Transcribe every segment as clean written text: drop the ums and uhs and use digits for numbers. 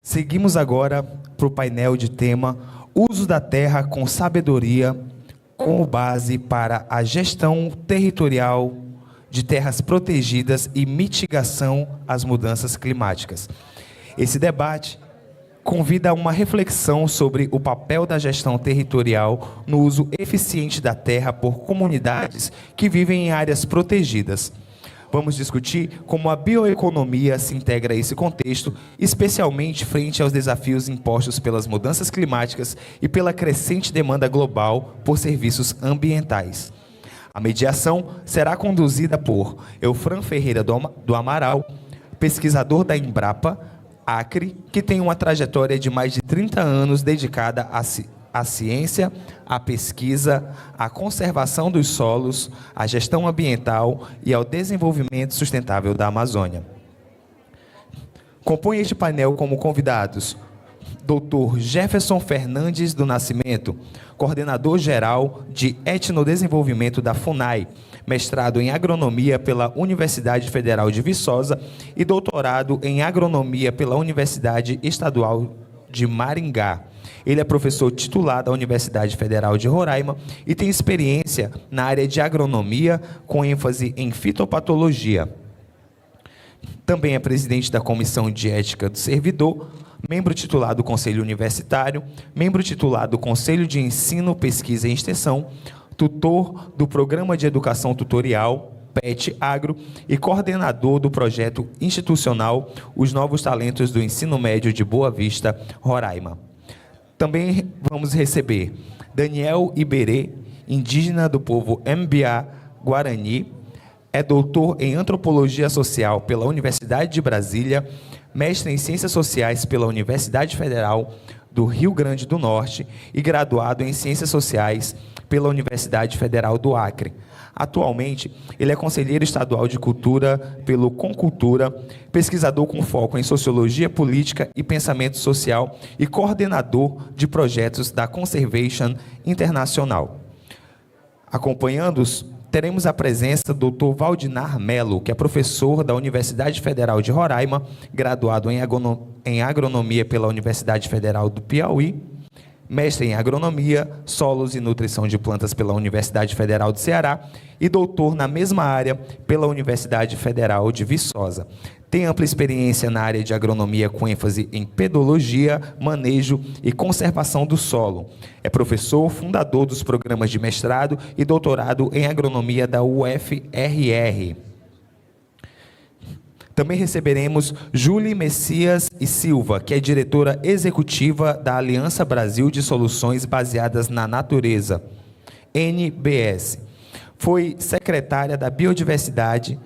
Seguimos agora para o painel de tema Uso da terra com sabedoria como base para a gestão territorial de terras protegidas e mitigação às mudanças climáticas. Esse debate convida a uma reflexão sobre o papel da gestão territorial no uso eficiente da terra por comunidades que vivem em áreas protegidas. Vamos discutir como a bioeconomia se integra a esse contexto, especialmente frente aos desafios impostos pelas mudanças climáticas e pela crescente demanda global por serviços ambientais. A mediação será conduzida por Eufran Ferreira do Amaral, pesquisador da Embrapa, Acre, que tem uma trajetória de mais de 30 anos dedicada à ciência, à pesquisa, à conservação dos solos, à gestão ambiental e ao desenvolvimento sustentável da Amazônia. Compõe este painel como convidados Dr. Jefferson Fernandes do Nascimento, coordenador-geral de Etnodesenvolvimento da FUNAI, mestrado em Agronomia pela Universidade Federal de Viçosa e doutorado em Agronomia pela Universidade Estadual de Maringá. Ele é professor titular da Universidade Federal de Roraima e tem experiência na área de agronomia, com ênfase em fitopatologia. Também é presidente da Comissão de Ética do Servidor, membro titular do Conselho Universitário, membro titular do Conselho de Ensino, Pesquisa e Extensão, tutor do Programa de Educação Tutorial, PET Agro, e coordenador do projeto institucional Os Novos Talentos do Ensino Médio de Boa Vista, Roraima. Também vamos receber Daniel Iberê, indígena do povo Mbá Guarani, é doutor em Antropologia Social pela Universidade de Brasília, mestre em Ciências Sociais pela Universidade Federal do Rio Grande do Norte e graduado em Ciências Sociais pela Universidade Federal do Acre. Atualmente, ele é conselheiro estadual de cultura pelo Concultura, pesquisador com foco em sociologia política e pensamento social e coordenador de projetos da Conservation Internacional. Acompanhando-os, teremos a presença do Dr. Valdinar Melo, que é professor da Universidade Federal de Roraima, graduado em Agronomia pela Universidade Federal do Piauí, mestre em Agronomia, Solos e Nutrição de Plantas pela Universidade Federal do Ceará e doutor na mesma área pela Universidade Federal de Viçosa. Tem ampla experiência na área de agronomia com ênfase em pedologia, manejo e conservação do solo. É professor, fundador dos programas de mestrado e doutorado em agronomia da UFRR. Também receberemos Júlia Messias e Silva, que é diretora executiva da Aliança Brasil de Soluções Baseadas na Natureza, NBS. Foi secretária da Biodiversidade,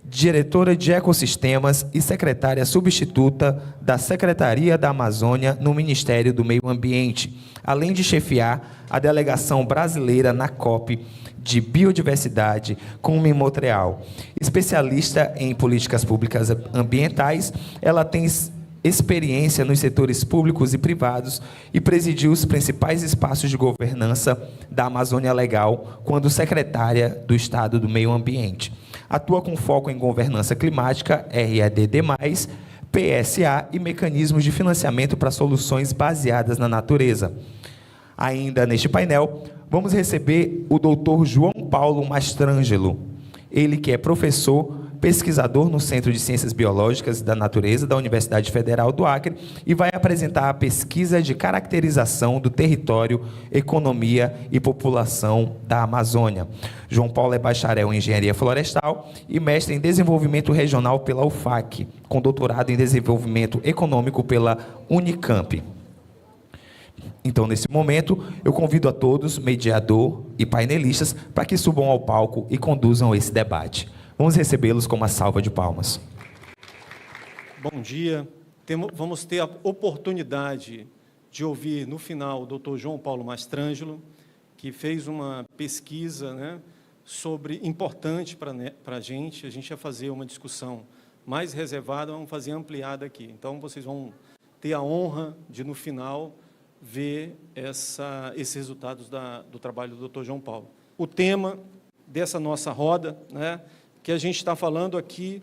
diretora de Ecossistemas e secretária substituta da Secretaria da Amazônia no Ministério do Meio Ambiente, além de chefiar a delegação brasileira na COP de Biodiversidade com em Montreal. Especialista em políticas públicas ambientais, ela tem experiência nos setores públicos e privados e presidiu os principais espaços de governança da Amazônia Legal quando secretária do Estado do Meio Ambiente. Atua com foco em governança climática, REDD+, PSA e mecanismos de financiamento para soluções baseadas na natureza. Ainda neste painel, vamos receber o Dr. João Paulo Mastrangelo, ele que é professor, pesquisador no Centro de Ciências Biológicas da Natureza da Universidade Federal do Acre e vai apresentar a pesquisa de caracterização do território, economia e população da Amazônia. João Paulo é bacharel em Engenharia Florestal e mestre em Desenvolvimento Regional pela UFAC, com doutorado em Desenvolvimento Econômico pela Unicamp. Então, nesse momento, eu convido a todos, mediador e painelistas, para que subam ao palco e conduzam esse debate. Vamos recebê-los com uma salva de palmas. Bom dia. Vamos ter a oportunidade de ouvir, no final, o Dr. João Paulo Mastrangelo, que fez uma pesquisa, importante para a gente ia fazer uma discussão mais reservada, vamos fazer ampliada aqui. Então, vocês vão ter a honra de, no final, ver esses resultados do trabalho do Dr. João Paulo. O tema dessa nossa roda, que a gente está falando aqui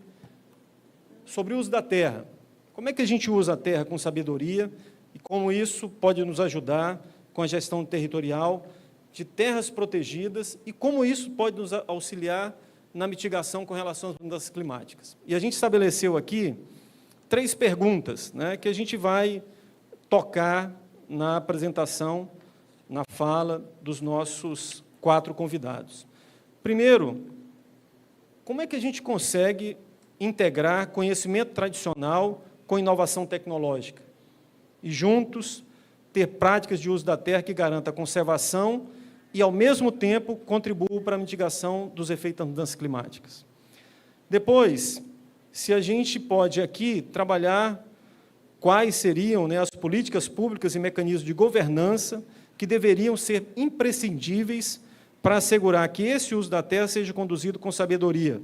sobre o uso da terra. Como é que a gente usa a terra com sabedoria e como isso pode nos ajudar com a gestão territorial de terras protegidas e como isso pode nos auxiliar na mitigação com relação às mudanças climáticas. E a gente estabeleceu aqui 3 perguntas, né, que a gente vai tocar na apresentação, na fala dos nossos 4 convidados. Primeiro, como é que a gente consegue integrar conhecimento tradicional com inovação tecnológica e, juntos, ter práticas de uso da terra que garanta a conservação e, ao mesmo tempo, contribuam para a mitigação dos efeitos das mudanças climáticas? Depois, se a gente pode aqui trabalhar quais seriam, né, as políticas públicas e mecanismos de governança que deveriam ser imprescindíveis para assegurar que esse uso da terra seja conduzido com sabedoria,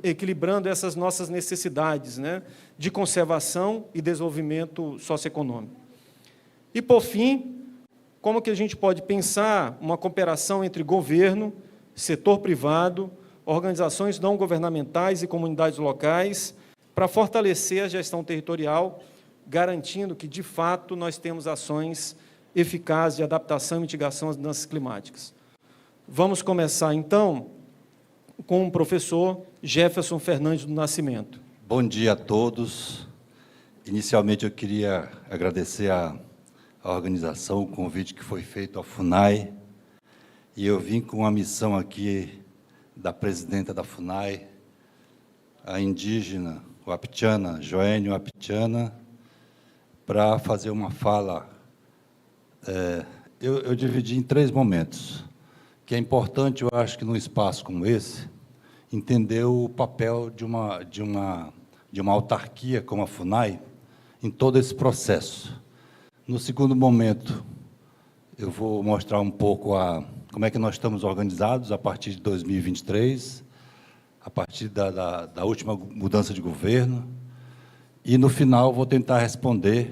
equilibrando essas nossas necessidades, né, de conservação e desenvolvimento socioeconômico. E, por fim, como que a gente pode pensar uma cooperação entre governo, setor privado, organizações não governamentais e comunidades locais para fortalecer a gestão territorial, garantindo que, de fato, nós temos ações eficazes de adaptação e mitigação às mudanças climáticas. Vamos começar, então, com o professor Jefferson Fernandes do Nascimento. Bom dia a todos. Inicialmente, eu queria agradecer à organização, o convite que foi feito à FUNAI, e eu vim com uma missão aqui da presidenta da FUNAI, a indígena Wapitiana, Joênio Wapitiana, para fazer uma fala. Eu dividi em 3 momentos, que é importante, eu acho que num espaço como esse, entender o papel de uma autarquia como a FUNAI em todo esse processo. No segundo momento, eu vou mostrar um pouco como é que nós estamos organizados a partir de 2023, a partir da última mudança de governo, e, no final, vou tentar responder,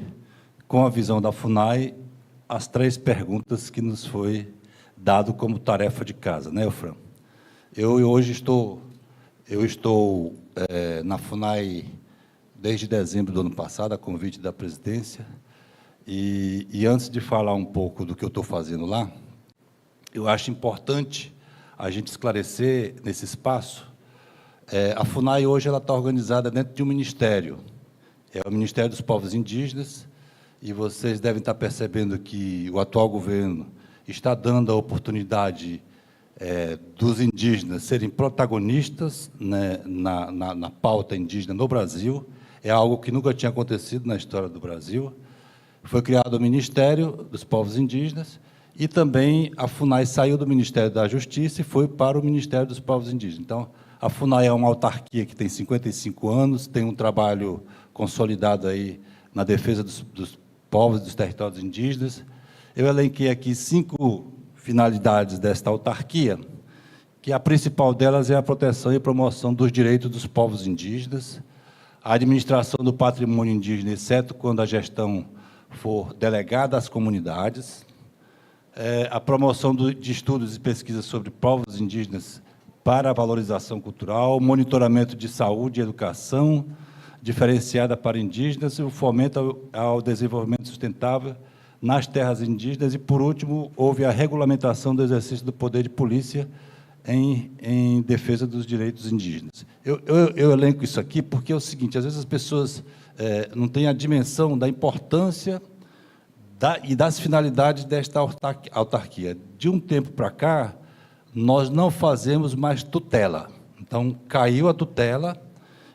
com a visão da FUNAI, as 3 perguntas que nos foi dado como tarefa de casa, né, Eufran? Eu hoje estou na FUNAI desde dezembro do ano passado, a convite da presidência, e antes de falar um pouco do que eu estou fazendo lá, eu acho importante a gente esclarecer nesse espaço. A FUNAI hoje ela está organizada dentro de um ministério, é o Ministério dos Povos Indígenas, e vocês devem estar percebendo que o atual governo está dando a oportunidade dos indígenas serem protagonistas, né, na pauta indígena no Brasil. É algo que nunca tinha acontecido na história do Brasil. Foi criado o Ministério dos Povos Indígenas e também a FUNAI saiu do Ministério da Justiça e foi para o Ministério dos Povos Indígenas. Então, a FUNAI é uma autarquia que tem 55 anos, tem um trabalho consolidado aí na defesa dos povos e dos territórios indígenas. Eu elenquei aqui 5 finalidades desta autarquia, que a principal delas é a proteção e promoção dos direitos dos povos indígenas, a administração do patrimônio indígena, exceto quando a gestão for delegada às comunidades, a promoção de estudos e pesquisas sobre povos indígenas para a valorização cultural, monitoramento de saúde e educação diferenciada para indígenas e o fomento ao desenvolvimento sustentável nas terras indígenas e, por último, houve a regulamentação do exercício do poder de polícia em defesa dos direitos indígenas. Eu elenco isso aqui porque é o seguinte, às vezes as pessoas não têm a dimensão da importância e das finalidades desta autarquia. De um tempo para cá, nós não fazemos mais tutela. Então, caiu a tutela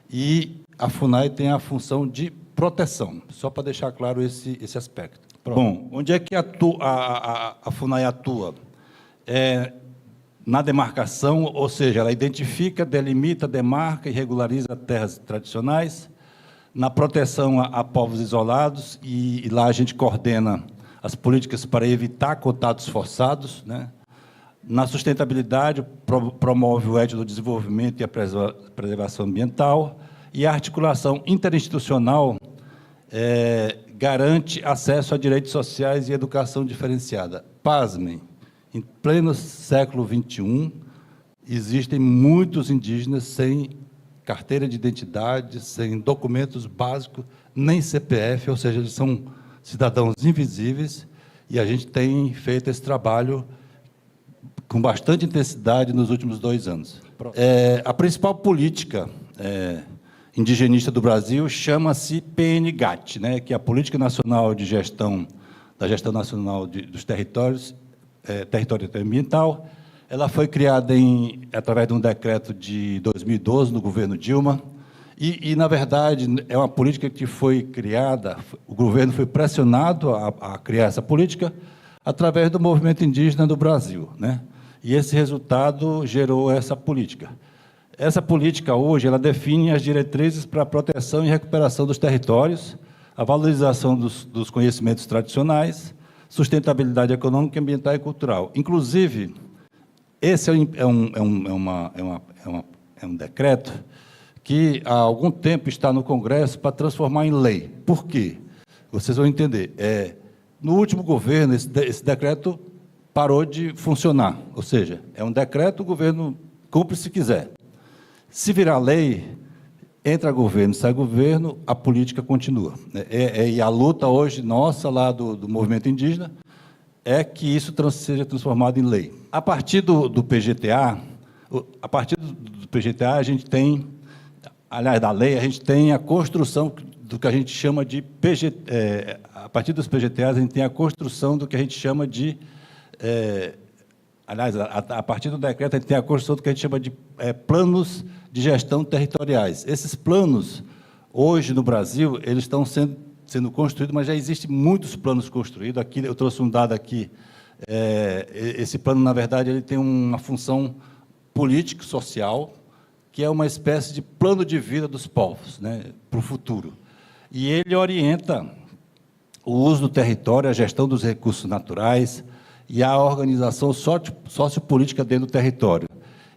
e a FUNAI tem a função de proteção, só para deixar claro esse aspecto. Pronto. Bom, onde é que a FUNAI atua? Na demarcação, ou seja, ela identifica, delimita, demarca e regulariza terras tradicionais, na proteção a povos isolados, e lá a gente coordena as políticas para evitar contatos forçados, né? Na sustentabilidade, promove o eixo do desenvolvimento e a preservação ambiental, e a articulação interinstitucional garante acesso a direitos sociais e educação diferenciada. Pasmem, em pleno século XXI, existem muitos indígenas sem carteira de identidade, sem documentos básicos, nem CPF, ou seja, eles são cidadãos invisíveis, e a gente tem feito esse trabalho com bastante intensidade nos últimos 2 anos. A principal política indigenista do Brasil chama-se PNGAT, né, que é a Política Nacional de Gestão, da Gestão Nacional dos Territórios, Território Ambiental. Ela foi criada através de um decreto de 2012, no governo Dilma, e, na verdade, é uma política que foi criada, o governo foi pressionado a criar essa política através do movimento indígena do Brasil, né? E esse resultado gerou essa política. Essa política, hoje, ela define as diretrizes para a proteção e recuperação dos territórios, a valorização dos conhecimentos tradicionais, sustentabilidade econômica, ambiental e cultural. Inclusive, esse é um decreto que, há algum tempo, está no Congresso para transformar em lei. Por quê? Vocês vão entender. No último governo, esse decreto parou de funcionar. Ou seja, é um decreto, o governo cumpre se quiser. Se virar lei, entra governo, sai governo, a política continua. E a luta hoje nossa, lá do movimento indígena, é que isso seja transformado em lei. A partir do PGTA, a gente tem, aliás, da lei, a gente tem a construção do que a gente chama de a partir dos PGTAs, a gente tem a construção do que a gente chama de aliás, a partir do decreto, a gente tem a construção do que a gente chama de planos de gestão territoriais. Esses planos, hoje, no Brasil, eles estão sendo construídos, mas já existem muitos planos construídos. Aqui, eu trouxe um dado aqui. Esse plano, na verdade, ele tem uma função político-social, que é uma espécie de plano de vida dos povos, né, para o futuro. E ele orienta o uso do território, a gestão dos recursos naturais e a organização sociopolítica dentro do território.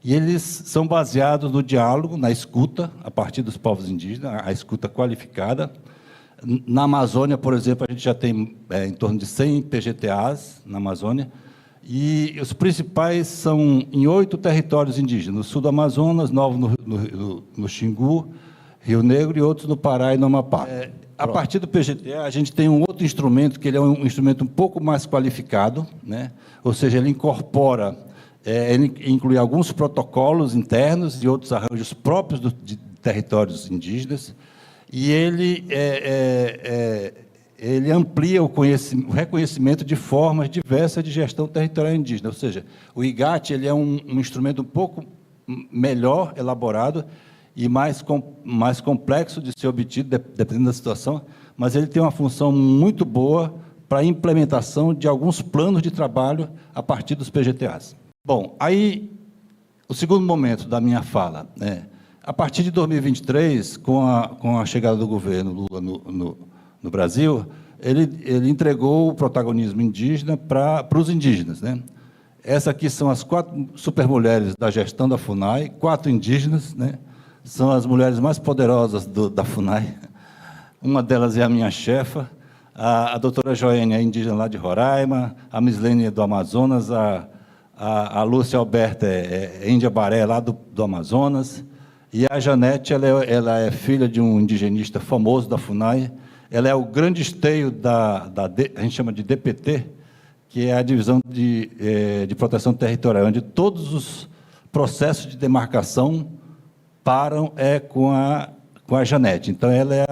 E eles são baseados no diálogo, na escuta, a partir dos povos indígenas, a escuta qualificada. Na Amazônia, por exemplo, a gente já tem em torno de 100 PGTAs na Amazônia, e os principais são em 8 territórios indígenas, no sul do Amazonas, 9 no Xingu, Rio Negro, e outros no Pará e no Amapá. A partir do PGTA, a gente tem um outro instrumento, que ele é um instrumento um pouco mais qualificado, né? Ou seja, ele incorpora, ele inclui alguns protocolos internos e outros arranjos próprios de territórios indígenas, e ele amplia o reconhecimento de formas diversas de gestão territorial indígena. Ou seja, o IGAT ele é um instrumento um pouco melhor elaborado e mais complexo de ser obtido, dependendo da situação, mas ele tem uma função muito boa para a implementação de alguns planos de trabalho a partir dos PGTAs. Bom, aí, o segundo momento da minha fala, a partir de 2023, com a chegada do governo Lula no Brasil, ele entregou o protagonismo indígena para os indígenas, né? Essas aqui são as 4 supermulheres da gestão da FUNAI, 4 indígenas, né? São as mulheres mais poderosas da FUNAI. Uma delas é a minha chefa, a doutora Joênia, indígena lá de Roraima, a Mislene do Amazonas, a Lúcia Alberta é índia Baré, lá do Amazonas, e a Janete, ela é filha de um indigenista famoso da FUNAI. Ela é o grande esteio a gente chama de DPT, que é a Divisão de Proteção Territorial, onde todos os processos de demarcação param com a Janete. Então, ela é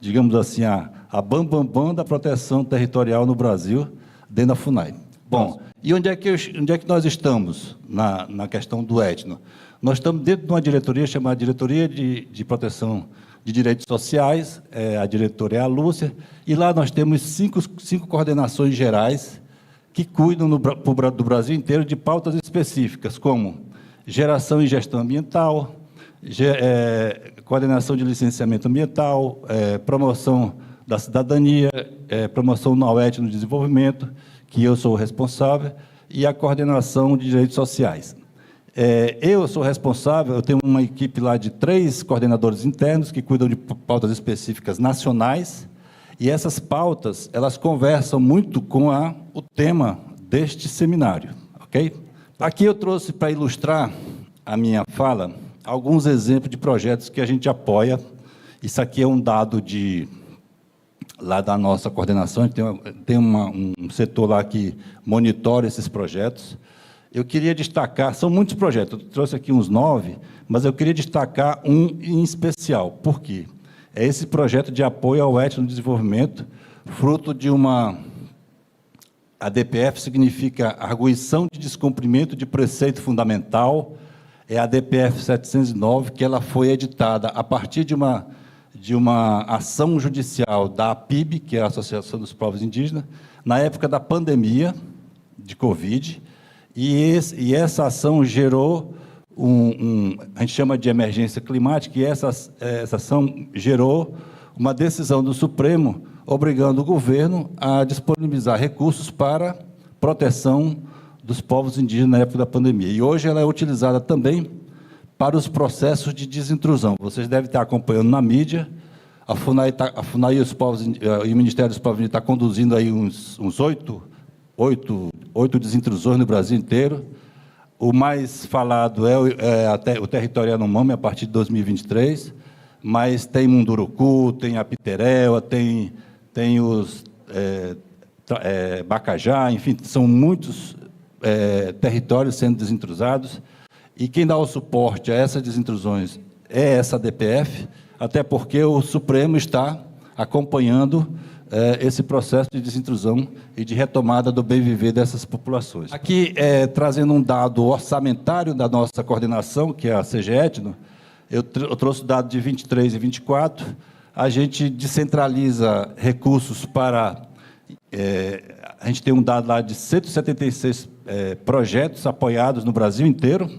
digamos assim, a bambambam da proteção territorial no Brasil, dentro da FUNAI. Bom, e onde é que nós estamos na questão do etno? Nós estamos dentro de uma diretoria chamada Diretoria de Proteção de Direitos Sociais, a diretora é a Lúcia, e lá nós temos cinco coordenações gerais que cuidam do Brasil inteiro de pautas específicas, como geração e gestão ambiental, coordenação de licenciamento ambiental, promoção da cidadania, promoção no etno no desenvolvimento, que eu sou o responsável, e a coordenação de direitos sociais. Eu sou responsável, eu tenho uma equipe lá de 3 coordenadores internos que cuidam de pautas específicas nacionais, e essas pautas, elas conversam muito com o tema deste seminário, ok? Aqui eu trouxe para ilustrar a minha fala alguns exemplos de projetos que a gente apoia. Isso aqui é um dado lá da nossa coordenação, tem um setor lá que monitora esses projetos. Eu queria destacar, são muitos projetos, eu trouxe aqui uns 9, mas eu queria destacar um em especial. Por quê? É esse projeto de apoio ao etnodesenvolvimento, fruto de uma... A DPF significa Arguição de Descumprimento de Preceito Fundamental, é a DPF 709, que ela foi editada a partir de uma ação judicial da APIB, que é a Associação dos Povos Indígenas, na época da pandemia de Covid, e essa ação gerou a gente chama de emergência climática, e essa ação gerou uma decisão do Supremo obrigando o governo a disponibilizar recursos para proteção dos povos indígenas na época da pandemia. E hoje ela é utilizada também para os processos de desintrusão. Vocês devem estar acompanhando na mídia, a FUNAI e o Ministério dos Povos Indígenas está conduzindo aí uns 8 desintrusões no Brasil inteiro. O mais falado é o território Yanomami, a partir de 2023, mas tem Munduruku, tem a Pitereba, tem os Bacajá, enfim, são muitos territórios sendo desintrusados, e quem dá o suporte a essas desintrusões é essa DPF, até porque o Supremo está acompanhando esse processo de desintrusão e de retomada do bem-viver dessas populações. Aqui, trazendo um dado orçamentário da nossa coordenação, que é a CGEtno, eu trouxe o dado de 23 e 24, a gente descentraliza recursos para... a gente tem um dado lá de 176 projetos apoiados no Brasil inteiro,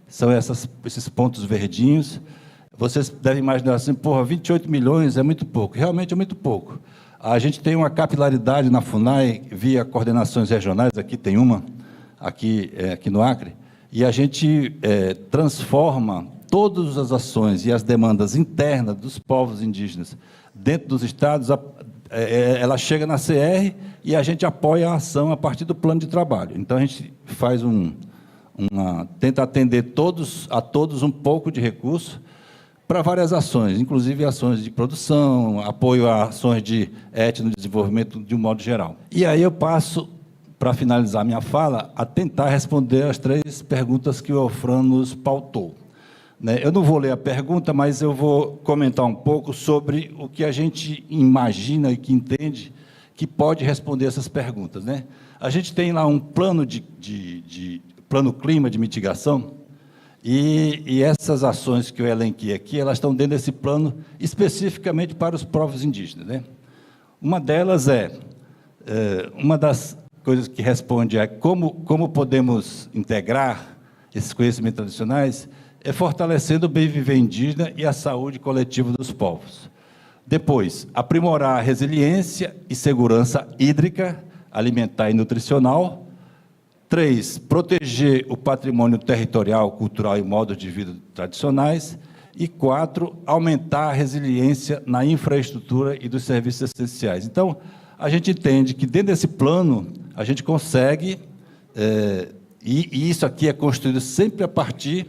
são esses pontos verdinhos. Vocês devem imaginar assim, 28 milhões é muito pouco. Realmente é muito pouco. A gente tem uma capilaridade na FUNAI, via coordenações regionais, aqui tem uma, aqui no Acre, e a gente transforma todas as ações e as demandas internas dos povos indígenas dentro dos estados, ela chega na CR e a gente apoia a ação a partir do plano de trabalho. Então, a gente faz tenta atender a todos um pouco de recurso para várias ações, inclusive ações de produção, apoio a ações de etnodesenvolvimento de um modo geral. E aí eu passo, para finalizar minha fala, a tentar responder as 3 perguntas que o Eufran nos pautou. Eu não vou ler a pergunta, mas eu vou comentar um pouco sobre o que a gente imagina e que entende que pode responder essas perguntas. A gente tem lá um plano plano clima de mitigação, e essas ações que eu elenquei aqui, elas estão dentro desse plano especificamente para os povos indígenas. Uma delas uma das coisas que responde como podemos integrar esses conhecimentos tradicionais, fortalecendo o bem-viver indígena e a saúde coletiva dos povos. Depois, aprimorar a resiliência e segurança hídrica, alimentar e nutricional. 3, proteger o patrimônio territorial, cultural e modos de vida tradicionais. E 4, aumentar a resiliência na infraestrutura e dos serviços essenciais. Então, a gente entende que, dentro desse plano, a gente consegue, e isso aqui é construído sempre a partir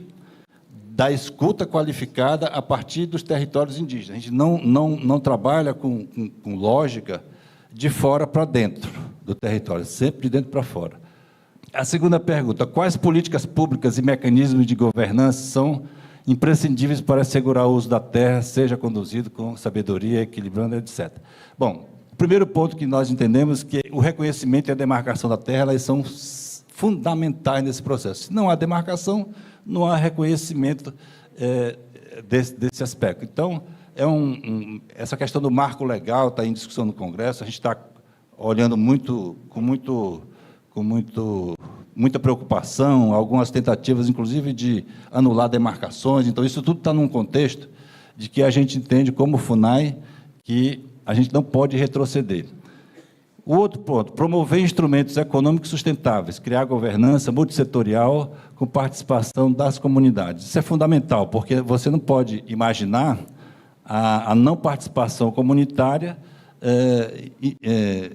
da escuta qualificada, a partir dos territórios indígenas. A gente não trabalha com lógica de fora para dentro do território, sempre de dentro para fora. A segunda pergunta: quais políticas públicas e mecanismos de governança são imprescindíveis para assegurar o uso da terra seja conduzido com sabedoria, equilibrando, etc. Bom, o primeiro ponto que nós entendemos é que o reconhecimento e a demarcação da terra, elas são fundamentais nesse processo. Se não há demarcação, não há reconhecimento desse aspecto. Então, essa questão do marco legal está em discussão no Congresso, a gente está olhando com muita preocupação, algumas tentativas, inclusive, de anular demarcações. Então, isso tudo está num contexto de que a gente entende, como FUNAI, que a gente não pode retroceder. O outro ponto: promover instrumentos econômicos sustentáveis, criar governança multissetorial com participação das comunidades. Isso é fundamental, porque você não pode imaginar a não participação comunitária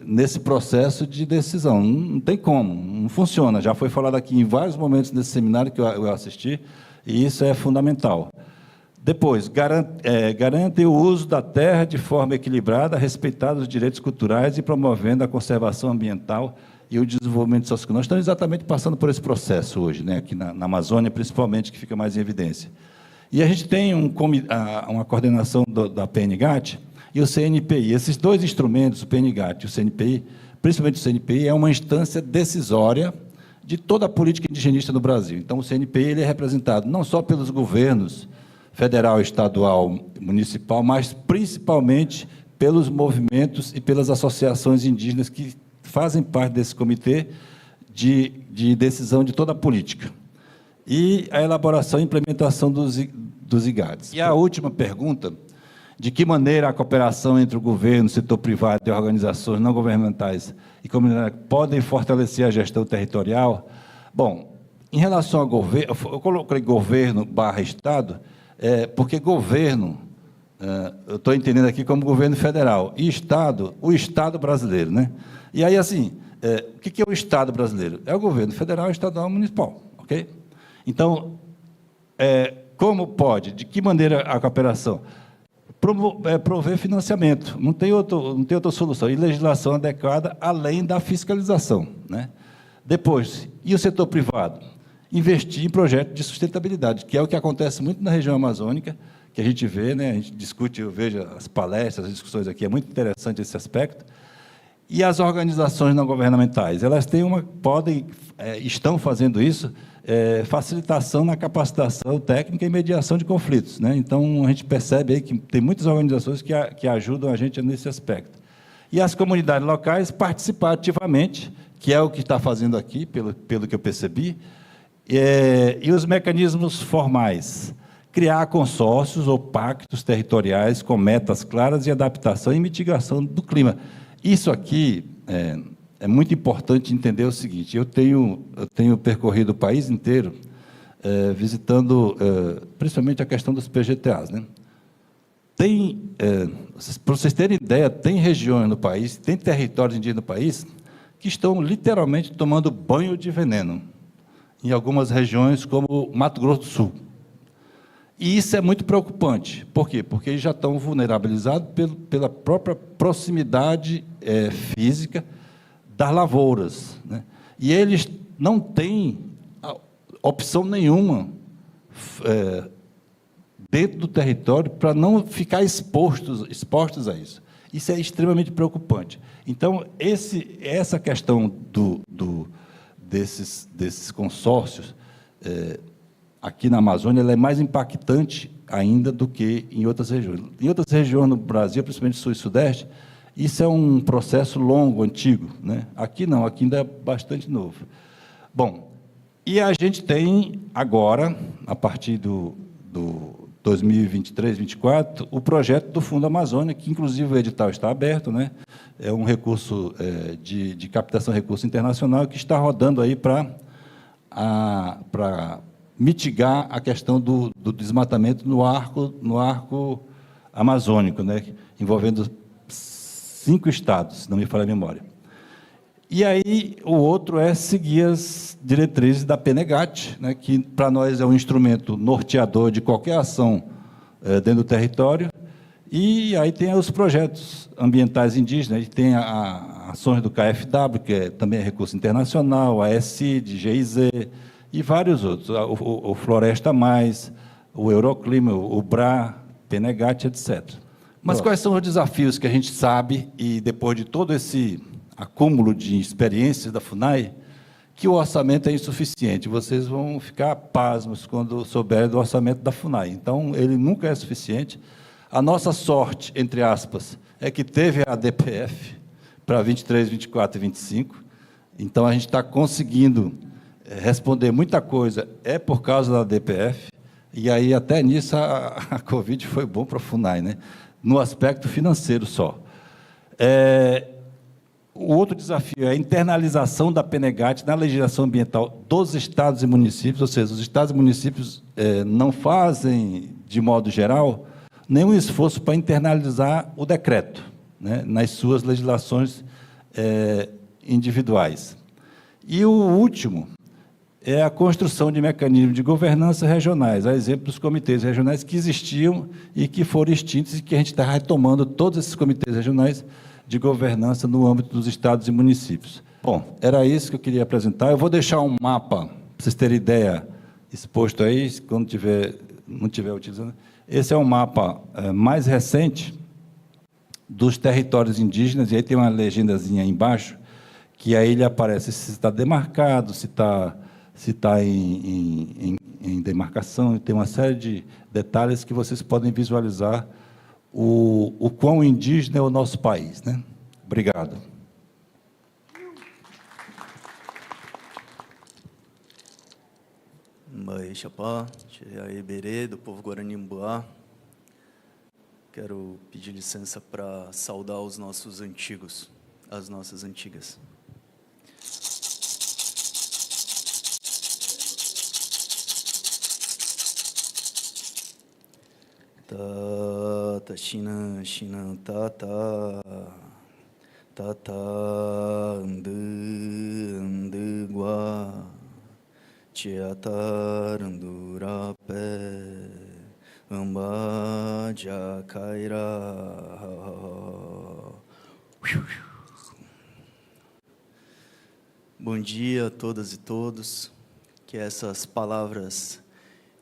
nesse processo de decisão. Não tem como, não funciona. Já foi falado aqui em vários momentos nesse seminário que eu assisti, E isso é fundamental. Depois, garante o uso da terra de forma equilibrada, respeitando os direitos culturais e promovendo a conservação ambiental e o desenvolvimento socioeconômico. Nós estamos exatamente passando por esse processo hoje, né, aqui na Amazônia, principalmente, que fica mais em evidência. E a gente tem uma coordenação da PNGAT e o CNPI. Esses dois instrumentos, o PNGAT e o CNPI, principalmente o CNPI, é uma instância decisória de toda a política indigenista no Brasil. Então, o CNPI ele é representado não só pelos governos federal, estadual, municipal, mas principalmente pelos movimentos e pelas associações indígenas que fazem parte desse comitê de decisão de toda a política. E a elaboração e implementação dos IGADs. E a última pergunta, de que maneira a cooperação entre o governo, o setor privado e organizações não governamentais e comunidades podem fortalecer a gestão territorial? Bom, em relação ao governo, eu coloquei governo/estado, porque governo, eu estou entendendo aqui como governo federal, e Estado, o Estado brasileiro, né? E aí, assim, o que é o Estado brasileiro? É o governo federal, estadual e municipal, ok? Então, como pode, de que maneira a cooperação? Prover financiamento, não tem outra solução, e legislação adequada, além da fiscalização, né? Depois, e o setor privado? Investir em projetos de sustentabilidade, que é o que acontece muito na região amazônica, que a gente vê, né? A gente discute, eu vejo as palestras, as discussões aqui, é muito interessante esse aspecto. E as organizações não governamentais, elas estão fazendo isso, facilitação na capacitação técnica e mediação de conflitos, né? Então, a gente percebe aí que tem muitas organizações que ajudam a gente nesse aspecto. E as comunidades locais participar ativamente, que é o que está fazendo aqui, pelo que eu percebi, e os mecanismos formais, criar consórcios ou pactos territoriais com metas claras e adaptação e mitigação do clima. Isso aqui é muito importante entender o seguinte: eu tenho percorrido o país inteiro, visitando, principalmente a questão dos PGTAs, né? Para vocês terem ideia, tem regiões no país, tem territórios indígenas no país, que estão literalmente tomando banho de veneno, em algumas regiões, como Mato Grosso do Sul. E isso é muito preocupante. Por quê? Porque eles já estão vulnerabilizados pela própria proximidade física das lavouras, né? E eles não têm opção nenhuma dentro do território para não ficar expostos a isso. Isso é extremamente preocupante. Então, essa questão desses consórcios, aqui na Amazônia, ela é mais impactante ainda do que em outras regiões. Em outras regiões no Brasil, principalmente Sul e Sudeste, isso é um processo longo, antigo, né? Aqui não, aqui ainda é bastante novo. Bom, e a gente tem agora, a partir do 2023, 2024, o projeto do Fundo Amazônia, que inclusive o edital está aberto, né? É um recurso de captação de recurso internacional que está rodando aí para mitigar a questão do desmatamento no arco amazônico, né? Envolvendo 5 estados, se não me falha a memória. E aí, o outro é seguir as diretrizes da PNGAT, né, que, para nós, é um instrumento norteador de qualquer ação dentro do território. E aí tem os projetos ambientais indígenas, e tem ações do KfW, que também é recurso internacional, a ESCID, GIZ, e vários outros, o Floresta Mais, o Euroclima, o BRA, PNGAT, etc. Mas quais são os desafios que a gente sabe, e depois de todo esse acúmulo de experiências da FUNAI, que o orçamento é insuficiente? Vocês vão ficar pasmos quando souberem do orçamento da FUNAI. Então, ele nunca é suficiente. A nossa sorte, entre aspas, é que teve a DPF para 23, 24 e 25. Então, a gente está conseguindo responder muita coisa, por causa da DPF. E aí, até nisso, a Covid foi bom para a FUNAI, né? No aspecto financeiro só. O outro desafio é a internalização da PNGAT na legislação ambiental dos estados e municípios, ou seja, os estados e municípios não fazem, de modo geral, nenhum esforço para internalizar o decreto, né, nas suas legislações individuais. E o último é a construção de mecanismos de governança regionais, a exemplo dos comitês regionais que existiam e que foram extintos, e que a gente está retomando todos esses comitês regionais de governança no âmbito dos estados e municípios. Bom, era isso que eu queria apresentar. Eu vou deixar um mapa, para vocês terem ideia, exposto aí, quando não estiver utilizando. Esse é um mapa mais recente dos territórios indígenas, e aí tem uma legendazinha aí embaixo, que aí ele aparece se está demarcado, se está em demarcação, tem uma série de detalhes que vocês podem visualizar o quão indígena é o nosso país, né? Obrigado. Mãe Chapá, Tia Iberê, do povo Guarani-Mbuá. Quero pedir licença para saudar os nossos antigos, as nossas antigas. Ta China China ta gua Chiatar Ndurapé Ambaja Kaira. Bom dia a todas e todos, que essas palavras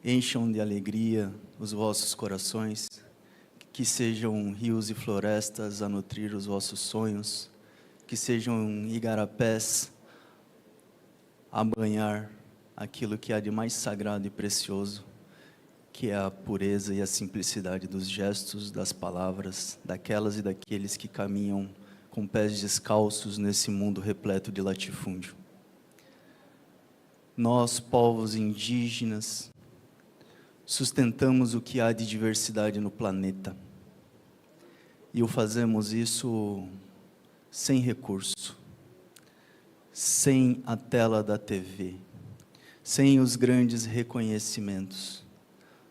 encham de alegria os vossos corações, que sejam rios e florestas a nutrir os vossos sonhos, que sejam igarapés a banhar aquilo que há de mais sagrado e precioso, que é a pureza e a simplicidade dos gestos, das palavras, daquelas e daqueles que caminham com pés descalços nesse mundo repleto de latifúndio. Nós, povos indígenas, sustentamos o que há de diversidade no planeta. E o fazemos isso sem recurso, sem a tela da TV, sem os grandes reconhecimentos.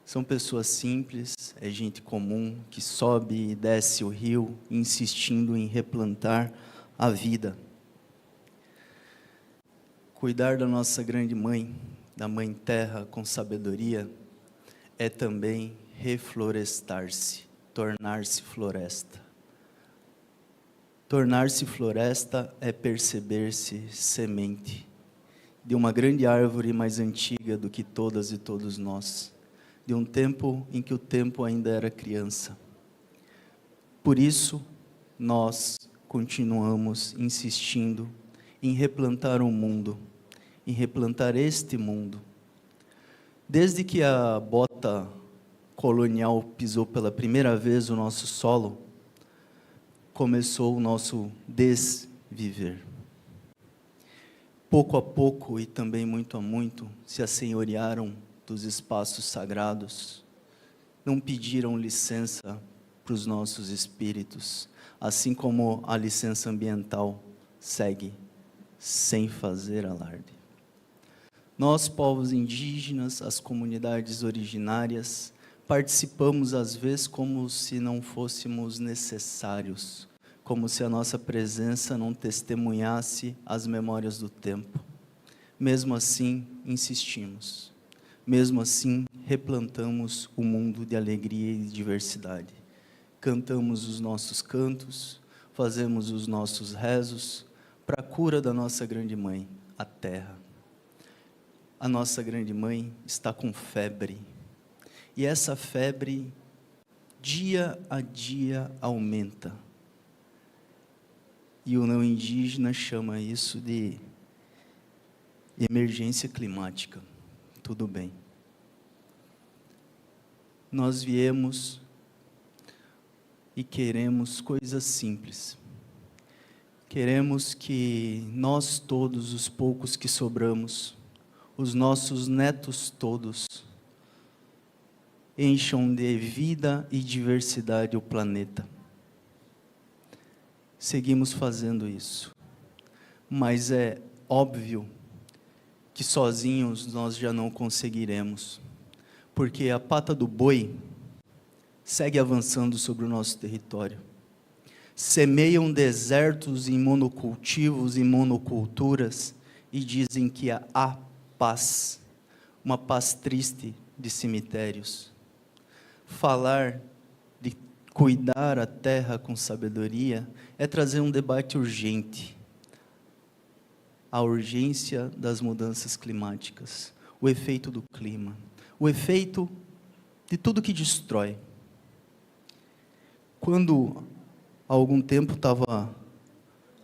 São pessoas simples, é gente comum que sobe e desce o rio, insistindo em replantar a vida. Cuidar da nossa grande mãe, da Mãe Terra com sabedoria, é também reflorestar-se, tornar-se floresta. Tornar-se floresta é perceber-se semente de uma grande árvore mais antiga do que todas e todos nós, de um tempo em que o tempo ainda era criança. Por isso, nós continuamos insistindo em replantar o mundo, em replantar este mundo. Desde que a bota colonial pisou pela primeira vez o nosso solo, começou o nosso desviver. Pouco a pouco e também muito a muito, se assenhorearam dos espaços sagrados, não pediram licença para os nossos espíritos, assim como a licença ambiental segue sem fazer alarde. Nós, povos indígenas, as comunidades originárias, participamos às vezes como se não fôssemos necessários, como se a nossa presença não testemunhasse as memórias do tempo. Mesmo assim, insistimos. Mesmo assim, replantamos o mundo de alegria e diversidade. Cantamos os nossos cantos, fazemos os nossos rezos para a cura da nossa grande mãe, a terra. A nossa grande mãe está com febre. E essa febre, dia a dia, aumenta. E o não indígena chama isso de emergência climática. Tudo bem. Nós viemos e queremos coisas simples. Queremos que nós todos, os poucos que sobramos, os nossos netos todos, encham de vida e diversidade o planeta. Seguimos fazendo isso, mas é óbvio que sozinhos nós já não conseguiremos, porque a pata do boi segue avançando sobre o nosso território. Semeiam desertos em monocultivos e monoculturas e dizem que a uma paz triste de cemitérios. Falar de cuidar a terra com sabedoria é trazer um debate urgente. A urgência das mudanças climáticas, o efeito do clima, o efeito de tudo que destrói. Quando, há algum tempo,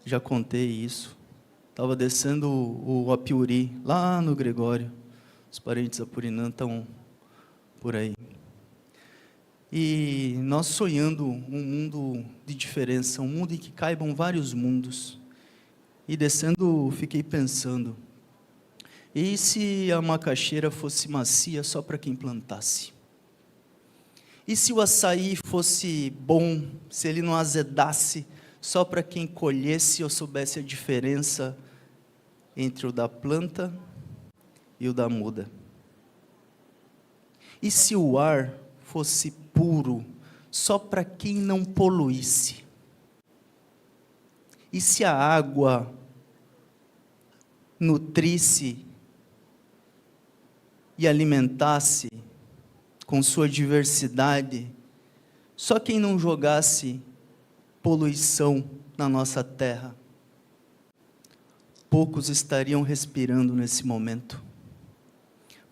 já contei isso, estava descendo o Apiuri, lá no Gregório, os parentes Apurinã estão por aí. E nós sonhando um mundo de diferença, um mundo em que caibam vários mundos. E descendo, fiquei pensando, e se a macaxeira fosse macia só para quem plantasse? E se o açaí fosse bom, se ele não azedasse só para quem colhesse ou soubesse a diferença entre o da planta e o da muda? E se o ar fosse puro só para quem não poluísse? E se a água nutrisse e alimentasse com sua diversidade só quem não jogasse poluição na nossa terra? Poucos estariam respirando nesse momento.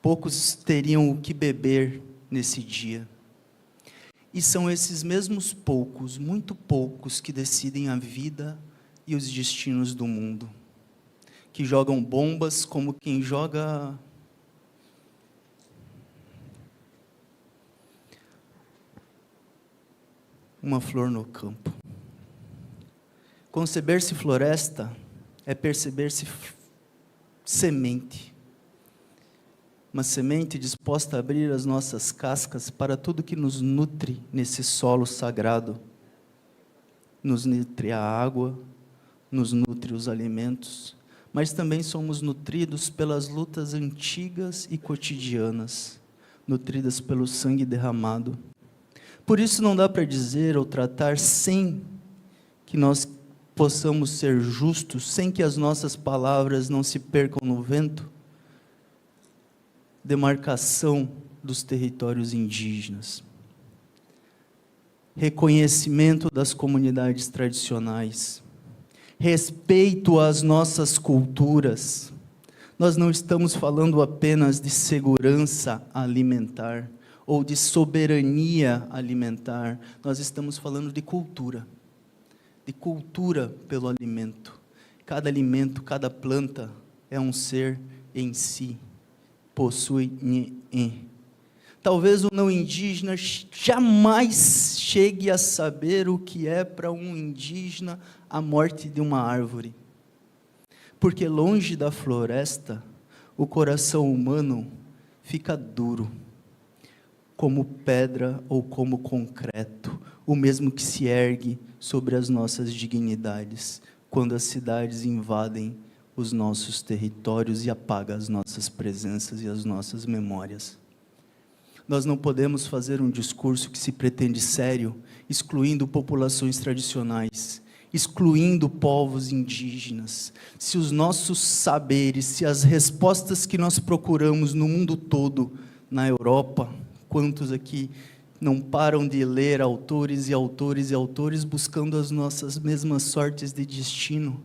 Poucos teriam o que beber nesse dia. E são esses mesmos poucos, muito poucos, que decidem a vida e os destinos do mundo, que jogam bombas como quem joga uma flor no campo. Conceber-se floresta é perceber-se semente, uma semente disposta a abrir as nossas cascas para tudo que nos nutre nesse solo sagrado. Nos nutre a água, nos nutre os alimentos, mas também somos nutridos pelas lutas antigas e cotidianas, nutridas pelo sangue derramado. Por isso não dá para dizer ou tratar sem que nós possamos ser justos, sem que as nossas palavras não se percam no vento, demarcação dos territórios indígenas, reconhecimento das comunidades tradicionais, respeito às nossas culturas. Nós não estamos falando apenas de segurança alimentar ou de soberania alimentar, nós estamos falando de cultura pelo alimento. Cada alimento, cada planta é um ser em si, possui Talvez o não indígena jamais chegue a saber o que é para um indígena a morte de uma árvore. Porque longe da floresta, o coração humano fica duro, como pedra ou como concreto, o mesmo que se ergue sobre as nossas dignidades, quando as cidades invadem os nossos territórios e apagam as nossas presenças e as nossas memórias. Nós não podemos fazer um discurso que se pretende sério, excluindo populações tradicionais, excluindo povos indígenas. Se os nossos saberes, se as respostas que nós procuramos no mundo todo, na Europa, quantos aqui não param de ler autores e autores e autores buscando as nossas mesmas sortes de destino,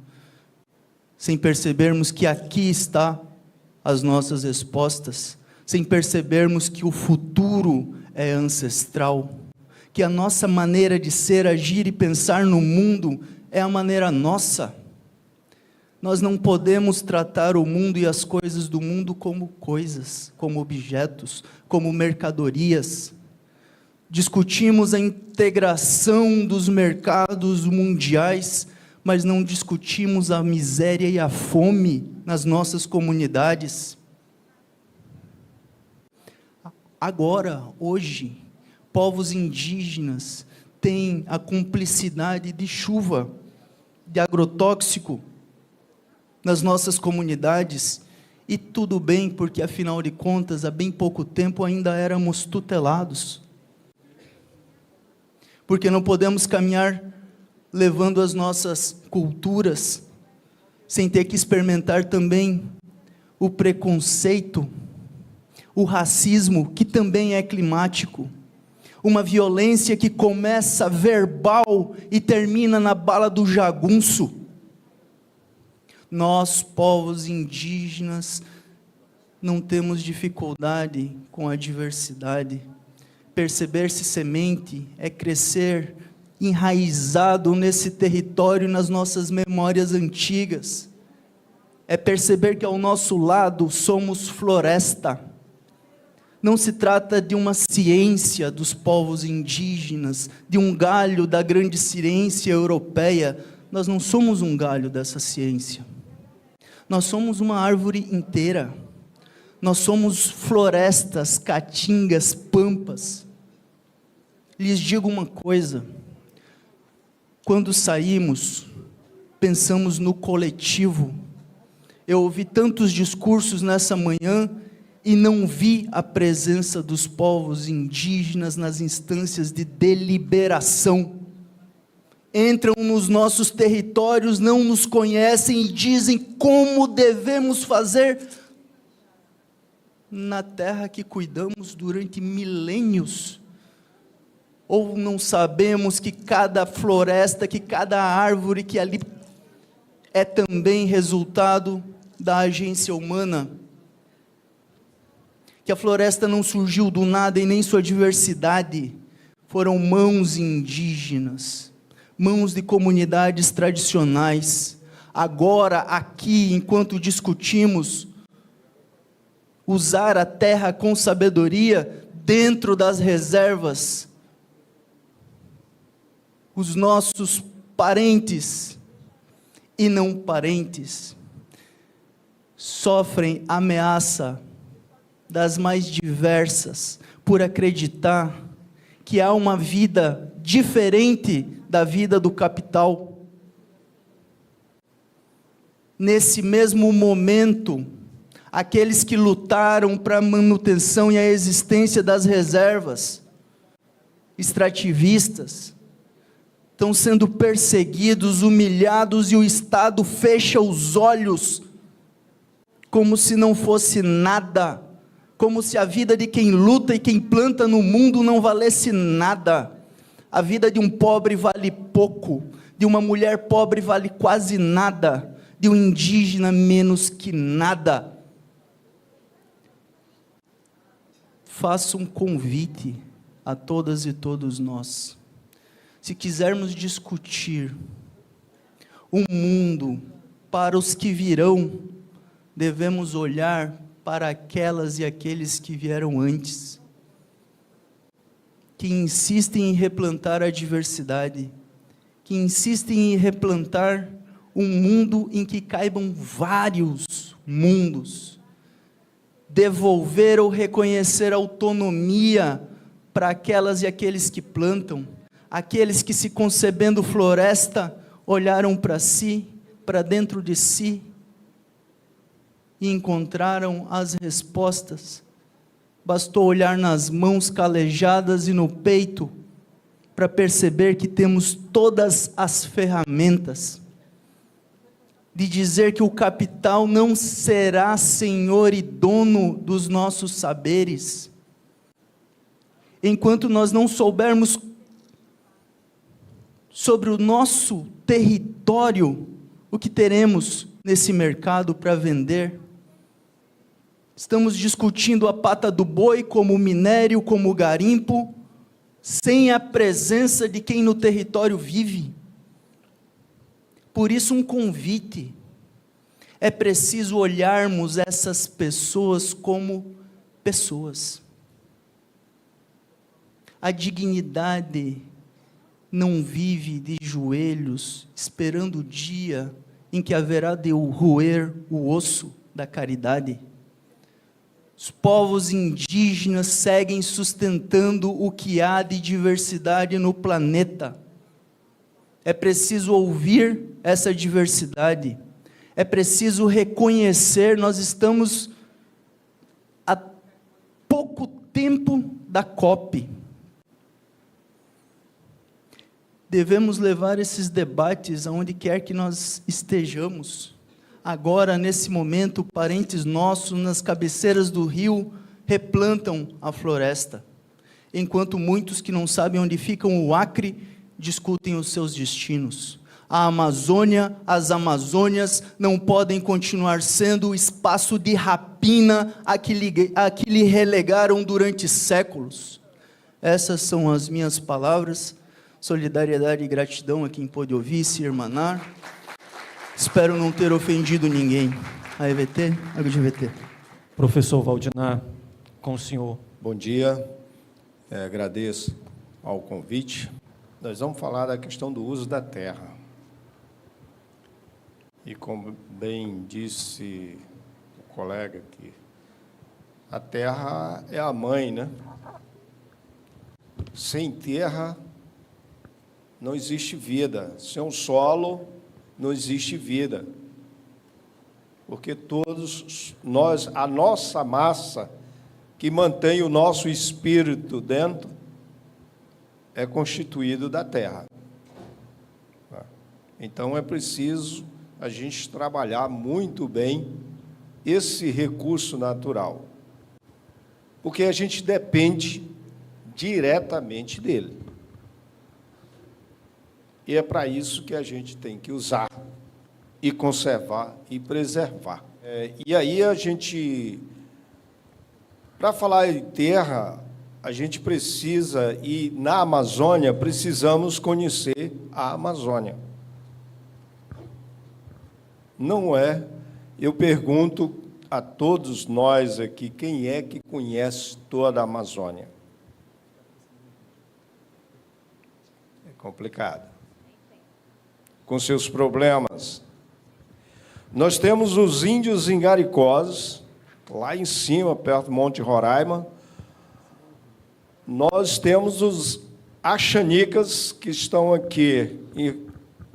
sem percebermos que aqui está as nossas respostas, sem percebermos que o futuro é ancestral, que a nossa maneira de ser, agir e pensar no mundo é a maneira nossa. Nós não podemos tratar o mundo e as coisas do mundo como coisas, como objetos, como mercadorias. Discutimos a integração dos mercados mundiais, mas não discutimos a miséria e a fome nas nossas comunidades. Agora, hoje, povos indígenas têm a cumplicidade de chuva, de agrotóxico nas nossas comunidades, e tudo bem, porque afinal de contas, há bem pouco tempo ainda éramos tutelados. Porque não podemos caminhar levando as nossas culturas, sem ter que experimentar também o preconceito, o racismo, que também é climático, uma violência que começa verbal e termina na bala do jagunço. Nós, povos indígenas, não temos dificuldade com a diversidade. Perceber-se semente é crescer enraizado nesse território, nas nossas memórias antigas. É perceber que ao nosso lado somos floresta. Não se trata de uma ciência dos povos indígenas, de um galho da grande ciência europeia. Nós não somos um galho dessa ciência. Nós somos uma árvore inteira. Nós somos florestas, caatingas, pampas. Lhes digo uma coisa: quando saímos, pensamos no coletivo. Eu ouvi tantos discursos nessa manhã e não vi a presença dos povos indígenas nas instâncias de deliberação. Entram nos nossos territórios, não nos conhecem e dizem como devemos fazer na terra que cuidamos durante milênios. Ou não sabemos que cada floresta, que cada árvore que ali é também resultado da agência humana? Que a floresta não surgiu do nada e nem sua diversidade. Foram mãos indígenas, mãos de comunidades tradicionais. Agora, aqui, enquanto discutimos, usar a terra com sabedoria dentro das reservas, os nossos parentes e não parentes sofrem ameaça das mais diversas por acreditar que há uma vida diferente da vida do capital. Nesse mesmo momento, aqueles que lutaram para a manutenção e a existência das reservas extrativistas estão sendo perseguidos, humilhados, e o Estado fecha os olhos como se não fosse nada, como se a vida de quem luta e quem planta no mundo não valesse nada. A vida de um pobre vale pouco, de uma mulher pobre vale quase nada, de um indígena menos que nada. Faço um convite a todas e todos nós. Se quisermos discutir um mundo para os que virão, devemos olhar para aquelas e aqueles que vieram antes, que insistem em replantar a diversidade, que insistem em replantar um mundo em que caibam vários mundos, devolver ou reconhecer autonomia para aquelas e aqueles que plantam, aqueles que, se concebendo floresta, olharam para si, para dentro de si, e encontraram as respostas. Bastou olhar nas mãos calejadas e no peito, para perceber que temos todas as ferramentas, de dizer que o capital não será senhor e dono dos nossos saberes, enquanto nós não soubermos sobre o nosso território o que teremos nesse mercado para vender. Estamos discutindo a pata do boi como minério, como garimpo, sem a presença de quem no território vive. Por isso, um convite: é preciso olharmos essas pessoas como pessoas. A dignidade não vive de joelhos, esperando o dia em que haverá de roer o osso da caridade. Os povos indígenas seguem sustentando o que há de diversidade no planeta. É preciso ouvir essa diversidade, é preciso reconhecer. Nós estamos há pouco tempo da COP. Devemos levar esses debates aonde quer que nós estejamos. agora, nesse momento, parentes nossos, nas cabeceiras do rio, replantam a floresta, enquanto muitos que não sabem onde ficam o Acre, discutem os seus destinos. A Amazônia, as Amazônias não podem continuar sendo o espaço de rapina a que lhe relegaram durante séculos. Essas são as minhas palavras. Solidariedade e gratidão a quem pôde ouvir, se irmanar. Espero não ter ofendido ninguém. A EVT, a GVT. Professor Valdinar, com o senhor. Bom dia, agradeço ao convite. Nós vamos falar da questão do uso da terra. E como bem disse o colega aqui, a terra é a mãe, né? Sem terra não existe vida. Sem um solo não existe vida. Porque todos nós, a nossa massa que mantém o nosso espírito dentro é constituído da terra. Então é preciso a gente trabalhar muito bem esse recurso natural, porque a gente depende diretamente dele. E é para isso que a gente tem que usar e conservar e preservar. E aí a gente, para falar em terra, a gente precisa, e na Amazônia, precisamos conhecer a Amazônia. Não é, eu pergunto a todos nós aqui, quem é que conhece toda a Amazônia? É complicado. Com seus problemas. Nós temos os índios ingaricós, lá em cima, perto do Monte Roraima. Nós temos os axanicas, que estão aqui em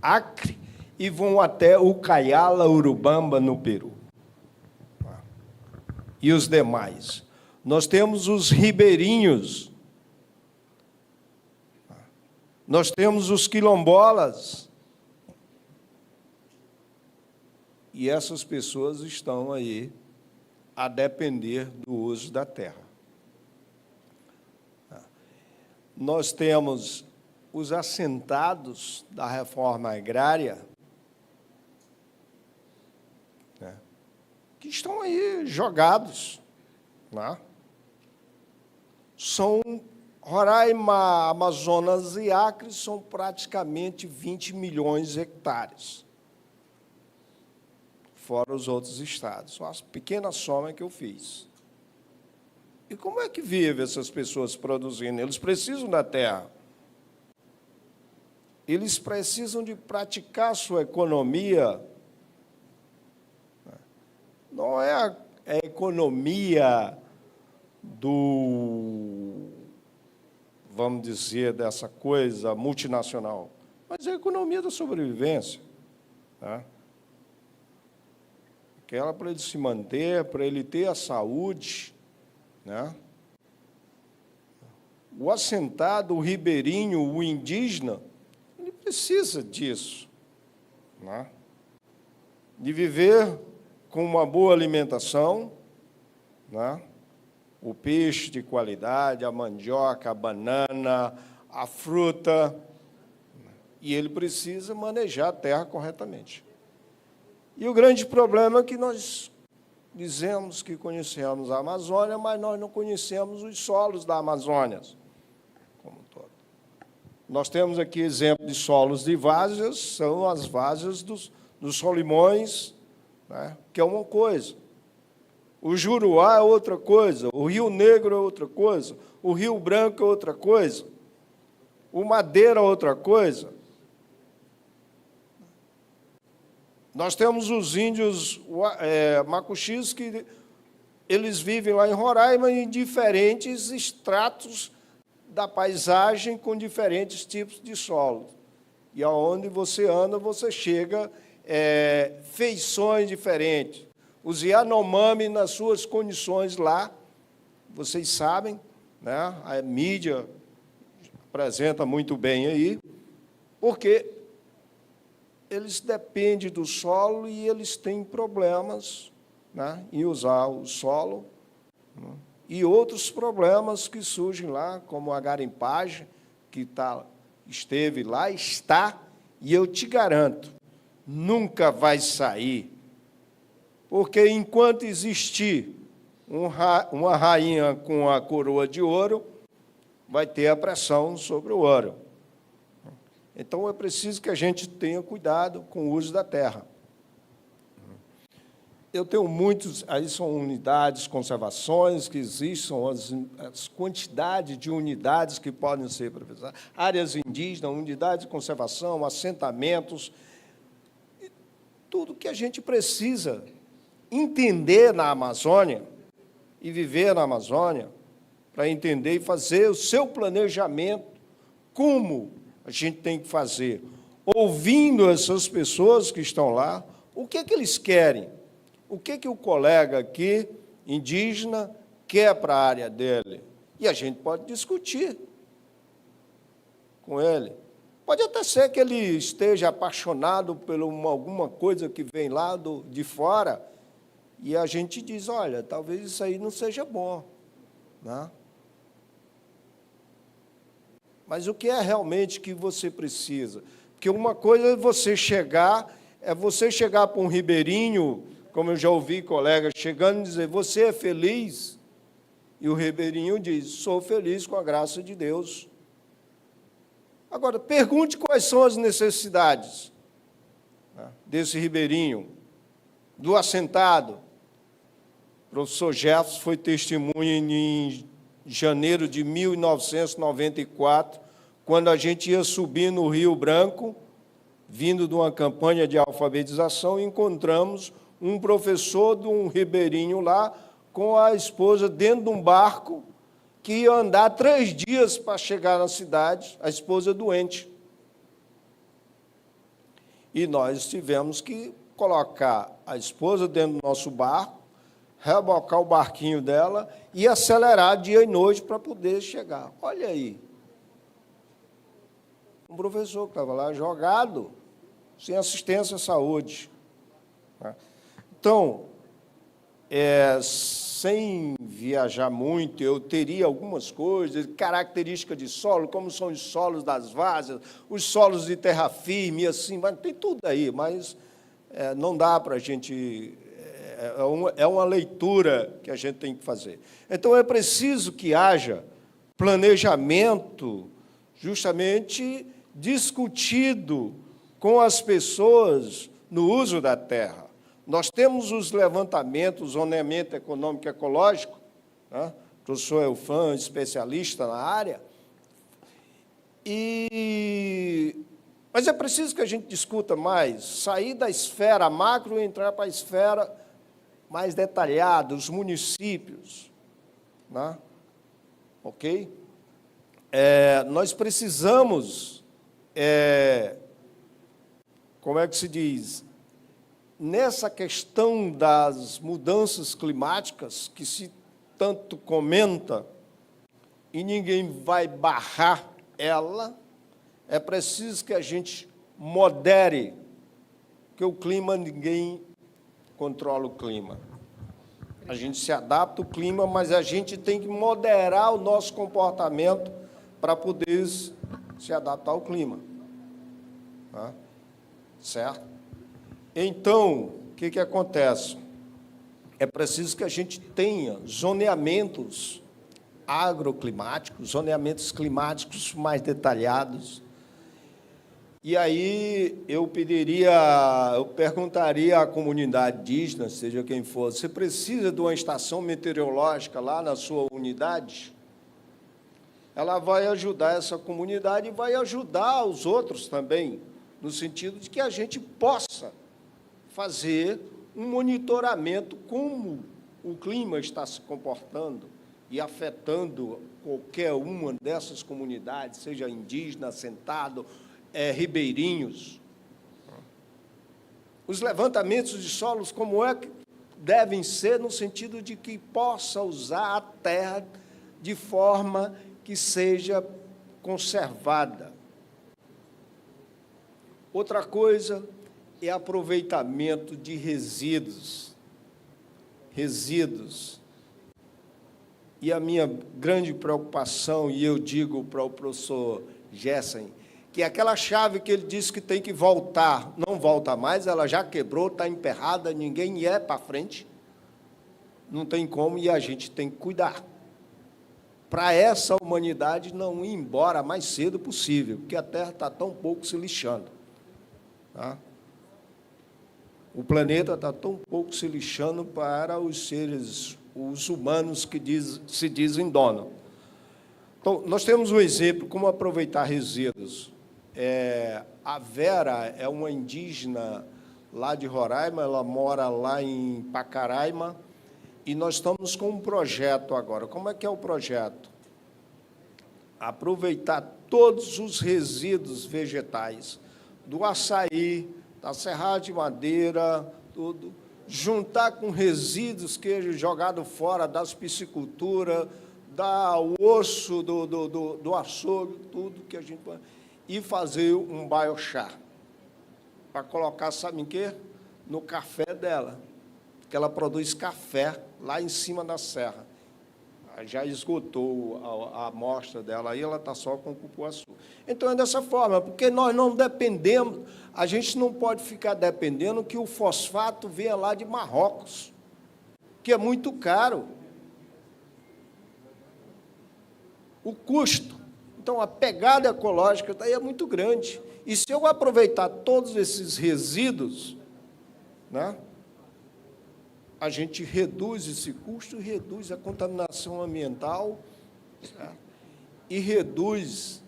Acre, e vão até Ucayala, Urubamba, no Peru. E os demais. Nós temos os ribeirinhos. Nós temos os quilombolas. E essas pessoas estão aí a depender do uso da terra. Nós temos os assentados da reforma agrária, que estão aí jogados. São Roraima, Amazonas e Acre, são praticamente 20 milhões de hectares, fora os outros estados. Uma pequena soma que eu fiz. E como é que vivem essas pessoas produzindo? Eles precisam da terra. Eles precisam de praticar sua economia. Não é a economia do, vamos dizer, dessa coisa multinacional, mas é a economia da sobrevivência. Aquela para ele se manter, para ele ter a saúde. O assentado, o ribeirinho, o indígena, ele precisa disso, de viver com uma boa alimentação, o peixe de qualidade, a mandioca, a banana, a fruta, e ele precisa manejar a terra corretamente. E o grande problema é que nós dizemos que conhecemos a Amazônia, mas nós não conhecemos os solos da Amazônia como um todo. Nós temos aqui exemplo de solos de várzeas, são as várzeas dos Solimões, que é uma coisa. O Juruá é outra coisa, o Rio Negro é outra coisa, o Rio Branco é outra coisa, o Madeira é outra coisa. Nós temos os índios macuxis, que eles vivem lá em Roraima em diferentes estratos da paisagem com diferentes tipos de solo. E aonde você anda, você chega feições diferentes. Os Yanomami, nas suas condições lá, vocês sabem, a mídia apresenta muito bem aí, porque eles dependem do solo e eles têm problemas, né, em usar o solo, né, e outros problemas que surgem lá, como a garimpagem, que esteve lá, está, e eu te garanto, nunca vai sair, porque enquanto existir uma rainha com a coroa de ouro, vai ter a pressão sobre o ouro. Então, é preciso que a gente tenha cuidado com o uso da terra. Eu tenho muitos, aí são unidades, conservações que existem, são as quantidades de unidades que podem ser precisadas, áreas indígenas, unidades de conservação, assentamentos, tudo que a gente precisa entender na Amazônia e viver na Amazônia, para entender e fazer o seu planejamento, como a gente tem que fazer, ouvindo essas pessoas que estão lá, o que eles querem, o que o colega aqui, indígena, quer para a área dele. E a gente pode discutir com ele. Pode até ser que ele esteja apaixonado por alguma coisa que vem lá de fora, e a gente diz, olha, talvez isso aí não seja bom, né? Mas o que é realmente que você precisa? Porque uma coisa é você chegar para um ribeirinho, como eu já ouvi colegas chegando e dizer, você é feliz? E o ribeirinho diz, sou feliz com a graça de Deus. Agora, pergunte quais são as necessidades, né, desse ribeirinho, do assentado. O professor Jefferson foi testemunha em janeiro de 1994, quando a gente ia subir no Rio Branco, vindo de uma campanha de alfabetização, encontramos um professor de um ribeirinho lá, com a esposa dentro de um barco, que ia andar 3 dias para chegar na cidade, a esposa doente. E nós tivemos que colocar a esposa dentro do nosso barco, rebocar o barquinho dela e acelerar dia e noite para poder chegar. Olha aí, um professor que estava lá jogado, sem assistência à saúde. Então, sem viajar muito, eu teria algumas coisas, características de solo, como são os solos das várzeas, os solos de terra firme, assim, mas tem tudo aí, mas não dá para a gente... É uma leitura que a gente tem que fazer. Então, é preciso que haja planejamento, justamente discutido com as pessoas no uso da terra. Nós temos os levantamentos, o zoneamento econômico e ecológico, né? O professor Elfan, especialista na área, mas é preciso que a gente discuta mais, sair da esfera macro e entrar para a esfera mais detalhada, os municípios, né? Ok? Nós precisamos, como é que se diz, nessa questão das mudanças climáticas, que se tanto comenta, e ninguém vai barrar ela, é preciso que a gente modere, porque o clima, ninguém controla o clima. A gente se adapta ao clima, mas a gente tem que moderar o nosso comportamento para poder se adaptar ao clima. Tá? Certo? Então, o que acontece? É preciso que a gente tenha zoneamentos agroclimáticos, zoneamentos climáticos mais detalhados. E aí eu perguntaria à comunidade indígena, seja quem for, você precisa de uma estação meteorológica lá na sua unidade? Ela vai ajudar essa comunidade e vai ajudar os outros também, no sentido de que a gente possa fazer um monitoramento como o clima está se comportando e afetando qualquer uma dessas comunidades, seja indígena, assentado, ribeirinhos. Os levantamentos de solos, como é que devem ser, no sentido de que possa usar a terra de forma que seja conservada. Outra coisa é aproveitamento de resíduos. Resíduos. E a minha grande preocupação, e eu digo para o professor Gessen, que aquela chave que ele disse que tem que voltar, não volta mais, ela já quebrou, está emperrada, ninguém ia para frente, não tem como, e a gente tem que cuidar. Para essa humanidade não ir embora mais cedo possível, porque a Terra está tão pouco se lixando. Tá? O planeta está tão pouco se lixando para os seres, os humanos que se dizem dono. Então, nós temos um exemplo, como aproveitar resíduos. A Vera é uma indígena lá de Roraima, ela mora lá em Pacaraima, e nós estamos com um projeto agora. Como é que é o projeto? Aproveitar todos os resíduos vegetais, do açaí, da serragem de madeira, tudo, juntar com resíduos que jogado fora das pisciculturas, o osso do açougue, tudo que a gente pode, e fazer um biochar, para colocar, sabe em quê? No café dela, que ela produz café lá em cima da serra. Já esgotou a amostra dela, aí ela está só com cupuaçu. Então, é dessa forma, porque nós não dependemos, a gente não pode ficar dependendo que o fosfato venha lá de Marrocos, que é muito caro. O custo. Então, a pegada ecológica daí é muito grande. E se eu aproveitar todos esses resíduos, né, a gente reduz esse custo, reduz a contaminação ambiental, certo? E reduz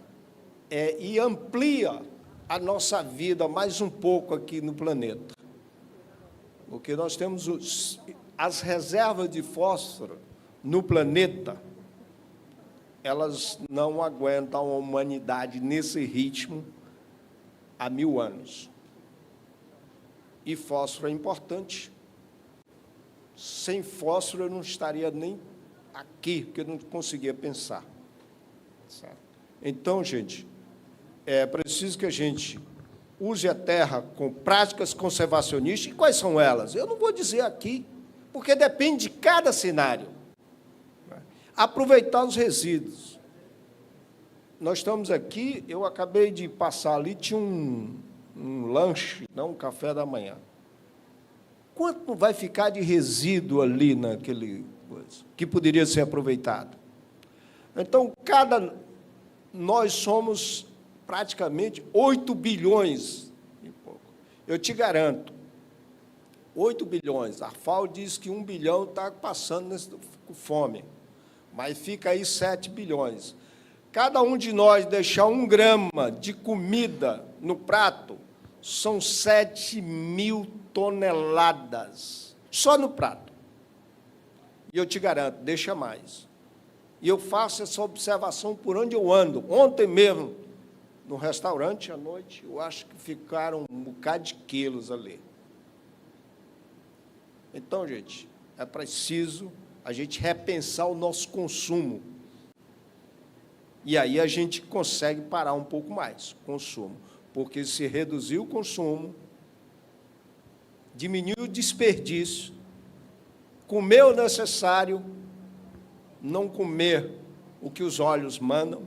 e amplia a nossa vida mais um pouco aqui no planeta. Porque nós temos as reservas de fósforo no planeta, elas não aguentam a humanidade nesse ritmo há 1000 anos. E fósforo é importante. Sem fósforo eu não estaria nem aqui, porque eu não conseguia pensar. Certo? Então, gente, é preciso que a gente use a terra com práticas conservacionistas. E quais são elas? Eu não vou dizer aqui, porque depende de cada cenário. Aproveitar os resíduos. Nós estamos aqui, eu acabei de passar ali, tinha um lanche, não um café da manhã. Quanto vai ficar de resíduo ali naquele coisa, que poderia ser aproveitado? Então, nós somos praticamente 8 bilhões e pouco. Eu te garanto, 8 bilhões. A FAO diz que 1 bilhão está passando com fome, mas fica aí 7 bilhões. Cada um de nós deixar 1 grama de comida no prato, são 7.000 toneladas, só no prato. E eu te garanto, deixa mais. E eu faço essa observação por onde eu ando. Ontem mesmo, no restaurante, à noite, eu acho que ficaram um bocado de quilos ali. Então, gente, é preciso a gente repensar o nosso consumo. E aí a gente consegue parar um pouco mais o consumo. Porque se reduzir o consumo, diminuir o desperdício, comer o necessário, não comer o que os olhos mandam,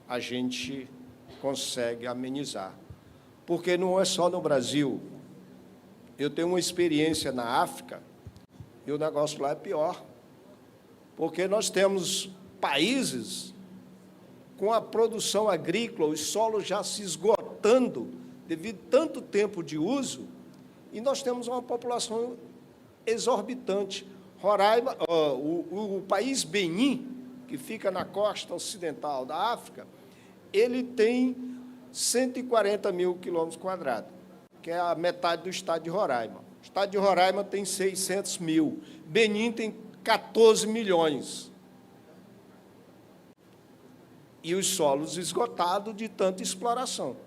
a gente consegue amenizar. Porque não é só no Brasil. Eu tenho uma experiência na África, e o negócio lá é pior. Porque nós temos países com a produção agrícola, os solos já se esgotando devido a tanto tempo de uso, e nós temos uma população exorbitante. Roraima, o país Benin, que fica na costa ocidental da África, ele tem 140 mil quilômetros quadrados, que é a metade do estado de Roraima. O estado de Roraima tem 600 mil, Benin tem 14 milhões. E os solos esgotados de tanta exploração.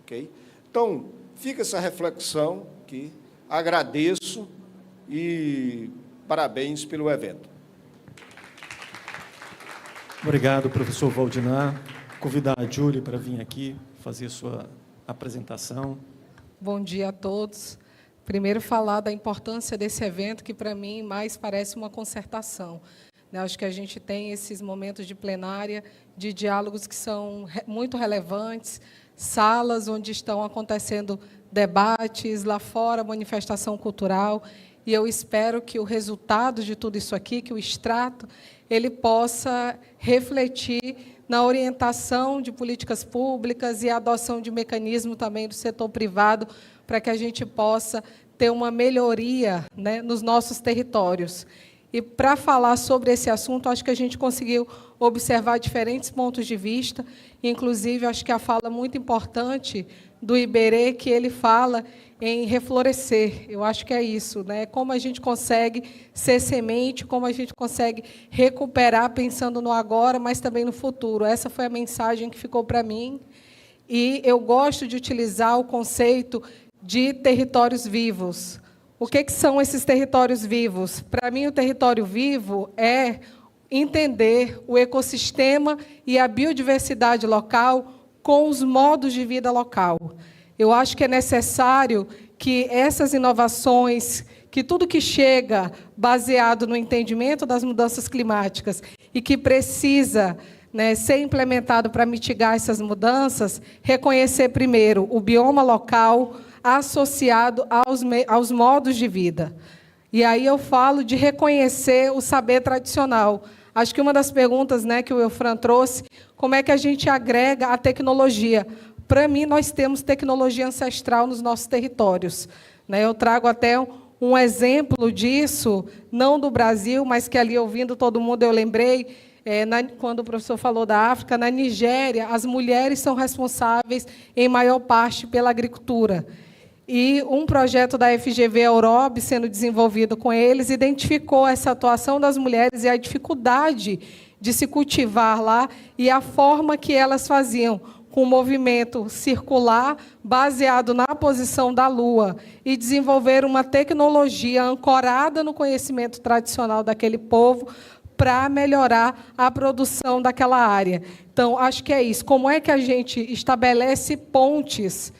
Okay? Então, fica essa reflexão aqui. Agradeço e parabéns pelo evento. Obrigado, professor Valdinar. Convidar a Júlia para vir aqui fazer sua apresentação. Bom dia a todos. Primeiro, falar da importância desse evento, que, para mim, mais parece uma concertação. Acho que a gente tem esses momentos de plenária, de diálogos que são muito relevantes, salas onde estão acontecendo debates, lá fora, manifestação cultural, e eu espero que o resultado de tudo isso aqui, que o extrato, ele possa refletir na orientação de políticas públicas e a adoção de mecanismo também do setor privado, para que a gente possa ter uma melhoria, né, nos nossos territórios. E, para falar sobre esse assunto, acho que a gente conseguiu observar diferentes pontos de vista, inclusive, acho que a fala muito importante do Iberê, que ele fala em reflorescer. Eu acho que é isso, né? Como a gente consegue ser semente, como a gente consegue recuperar, pensando no agora, mas também no futuro. Essa foi a mensagem que ficou para mim. E eu gosto de utilizar o conceito de territórios vivos. O que são esses territórios vivos? Para mim, o território vivo é entender o ecossistema e a biodiversidade local com os modos de vida local. Eu acho que é necessário que essas inovações, que tudo que chega baseado no entendimento das mudanças climáticas e que precisa, né, ser implementado para mitigar essas mudanças, reconhecer primeiro o bioma local, associado aos modos de vida. E aí eu falo de reconhecer o saber tradicional. Acho que uma das perguntas, né, que o Eufran trouxe, como é que a gente agrega a tecnologia? Para mim, nós temos tecnologia ancestral nos nossos territórios, né? Eu trago até um exemplo disso, não do Brasil, mas que ali, ouvindo todo mundo, eu lembrei, quando o professor falou da África, na Nigéria, as mulheres são responsáveis, em maior parte, pela agricultura. E um projeto da FGV Eurob, sendo desenvolvido com eles, identificou essa atuação das mulheres e a dificuldade de se cultivar lá e a forma que elas faziam, com um movimento circular baseado na posição da Lua, e desenvolver uma tecnologia ancorada no conhecimento tradicional daquele povo para melhorar a produção daquela área. Então, acho que é isso. Como é que a gente estabelece pontes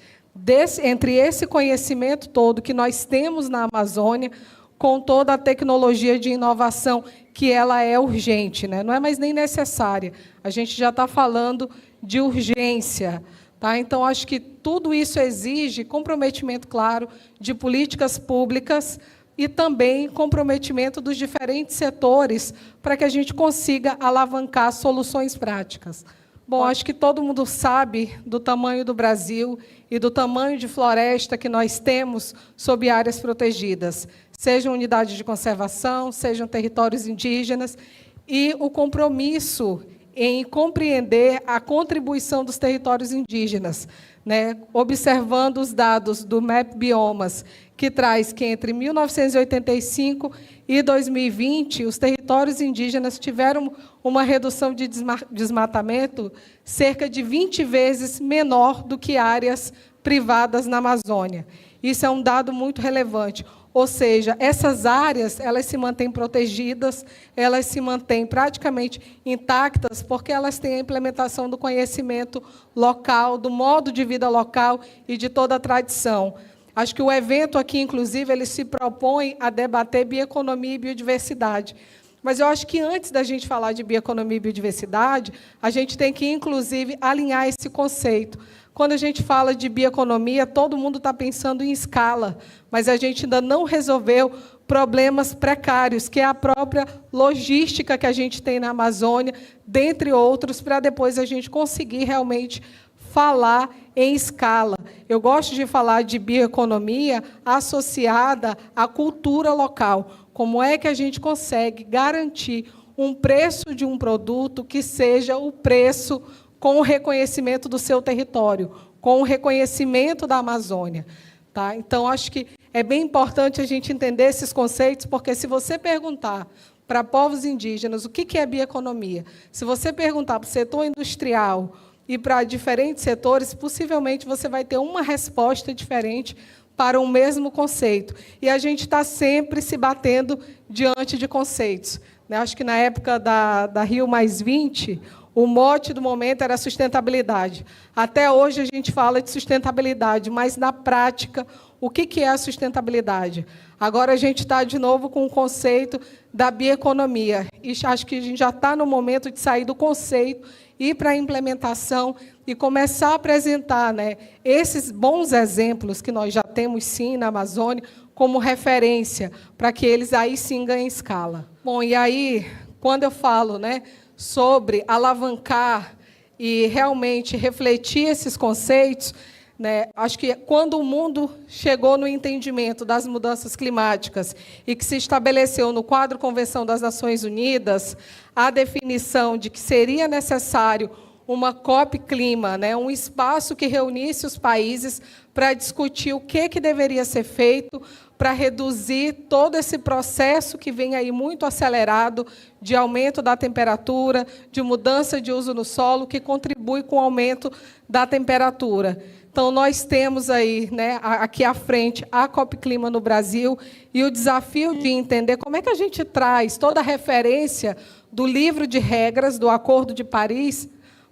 entre esse conhecimento todo que nós temos na Amazônia, com toda a tecnologia de inovação, que ela é urgente, né? Não é mais nem necessária. A gente já está falando de urgência. Tá? Então, acho que tudo isso exige comprometimento, claro, de políticas públicas e também comprometimento dos diferentes setores para que a gente consiga alavancar soluções práticas. Bom, acho que todo mundo sabe do tamanho do Brasil e do tamanho de floresta que nós temos sob áreas protegidas, sejam unidades de conservação, sejam territórios indígenas, e o compromisso em compreender a contribuição dos territórios indígenas, né? Observando os dados do MAP Biomas, que traz que entre 1985 e 2020, os territórios indígenas tiveram uma redução de desmatamento cerca de 20 vezes menor do que áreas privadas na Amazônia. Isso é um dado muito relevante. Ou seja, essas áreas, elas se mantêm protegidas, elas se mantêm praticamente intactas, porque elas têm a implementação do conhecimento local, do modo de vida local e de toda a tradição. Acho que o evento aqui, inclusive, ele se propõe a debater bioeconomia e biodiversidade. Mas eu acho que antes da gente falar de bioeconomia e biodiversidade, a gente tem que, inclusive, alinhar esse conceito. Quando a gente fala de bioeconomia, todo mundo está pensando em escala, mas a gente ainda não resolveu problemas precários, que é a própria logística que a gente tem na Amazônia, dentre outros, para depois a gente conseguir realmente falar em escala. Eu gosto de falar de bioeconomia associada à cultura local. Como é que a gente consegue garantir um preço de um produto que seja o preço com o reconhecimento do seu território, com o reconhecimento da Amazônia. Tá? Então, acho que é bem importante a gente entender esses conceitos, porque se você perguntar para povos indígenas o que é bioeconomia, se você perguntar para o setor industrial e para diferentes setores, possivelmente você vai ter uma resposta diferente para o mesmo conceito. E a gente está sempre se batendo diante de conceitos. Acho que na época da Rio+20, O mote do momento era sustentabilidade. Até hoje a gente fala de sustentabilidade, mas na prática, o que é a sustentabilidade? Agora a gente está de novo com o conceito da bioeconomia. E acho que a gente já está no momento de sair do conceito, ir para a implementação e começar a apresentar, né, esses bons exemplos que nós já temos, sim, na Amazônia, como referência, para que eles aí sim ganhem escala. Bom, e aí, quando eu falo, né, sobre alavancar e realmente refletir esses conceitos, né, acho que quando o mundo chegou no entendimento das mudanças climáticas e que se estabeleceu no quadro Convenção das Nações Unidas a definição de que seria necessário uma COP Clima, né, um espaço que reunisse os países para discutir o que deveria ser feito para reduzir todo esse processo que vem aí muito acelerado de aumento da temperatura, de mudança de uso no solo, que contribui com o aumento da temperatura. Então, nós temos aí, né, aqui à frente, a COP Clima no Brasil, e o desafio de entender como é que a gente traz toda a referência do livro de regras do Acordo de Paris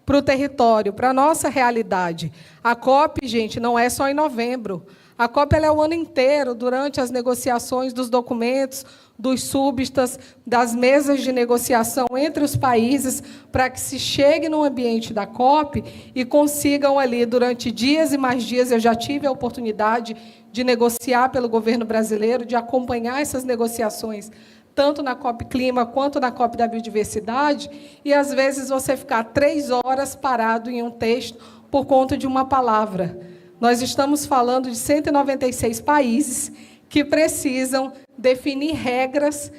para o território, para a nossa realidade. A COP, gente, não é só em novembro. A COP ela é o ano inteiro, durante as negociações dos documentos, dos súbditas, das mesas de negociação entre os países, para que se chegue no ambiente da COP e consigam ali, durante dias e mais dias, eu já tive a oportunidade de negociar pelo governo brasileiro, de acompanhar essas negociações, tanto na COP Clima quanto na COP da Biodiversidade, e às vezes você ficar 3 horas parado em um texto por conta de uma palavra. Nós estamos falando de 196 países que precisam definir regras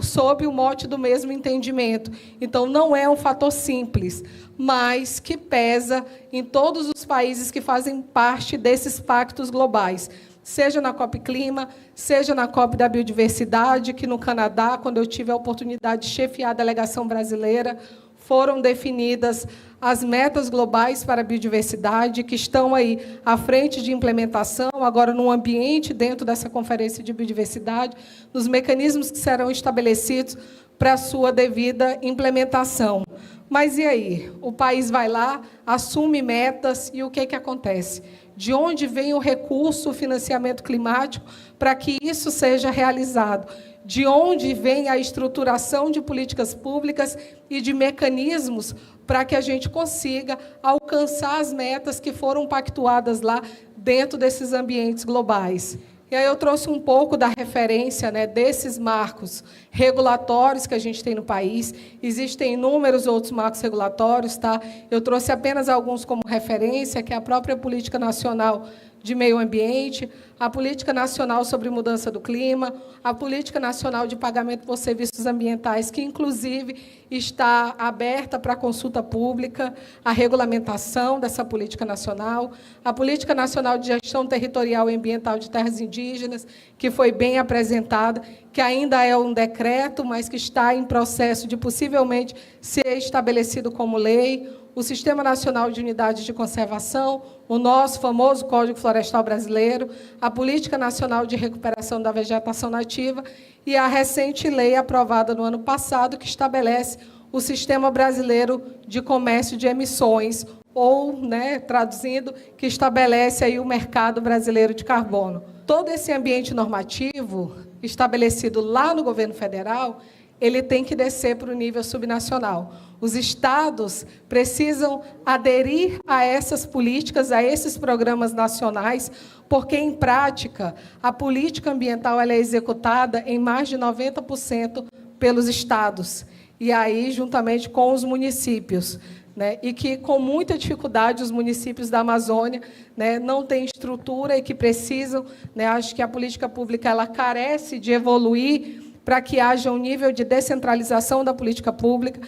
sob o mote do mesmo entendimento. Então, não é um fator simples, mas que pesa em todos os países que fazem parte desses pactos globais, seja na COP Clima, seja na COP da Biodiversidade, que no Canadá, quando eu tive a oportunidade de chefiar a delegação brasileira, foram definidas as metas globais para a biodiversidade, que estão aí à frente de implementação, agora no ambiente dentro dessa Conferência de Biodiversidade, nos mecanismos que serão estabelecidos para a sua devida implementação. Mas e aí? O país vai lá, assume metas, e o que acontece? De onde vem o recurso, o financiamento climático, para que isso seja realizado? De onde vem a estruturação de políticas públicas e de mecanismos para que a gente consiga alcançar as metas que foram pactuadas lá dentro desses ambientes globais? E aí eu trouxe um pouco da referência, né, desses marcos regulatórios que a gente tem no país. Existem inúmeros outros marcos regulatórios, tá? Eu trouxe apenas alguns como referência, que é a própria Política Nacional de Meio Ambiente, a Política Nacional sobre Mudança do Clima, a Política Nacional de Pagamento por Serviços Ambientais, que, inclusive, está aberta para consulta pública, a regulamentação dessa política nacional, a Política Nacional de Gestão Territorial e Ambiental de Terras Indígenas, que foi bem apresentada, que ainda é um decreto, mas que está em processo de, possivelmente, ser estabelecido como lei, o Sistema Nacional de Unidades de Conservação, o nosso famoso Código Florestal Brasileiro, a Política Nacional de Recuperação da Vegetação Nativa e a recente lei aprovada no ano passado, que estabelece o Sistema Brasileiro de Comércio de Emissões, ou, né, traduzindo, que estabelece aí o mercado brasileiro de carbono. Todo esse ambiente normativo estabelecido lá no governo federal, ele tem que descer para o nível subnacional. Os estados precisam aderir a essas políticas, a esses programas nacionais, porque, em prática, a política ambiental ela é executada em mais de 90% pelos estados, e aí juntamente com os municípios, né, e que, com muita dificuldade, os municípios da Amazônia, né, não têm estrutura e que precisam, né, acho que a política pública ela carece de evoluir para que haja um nível de descentralização da política pública,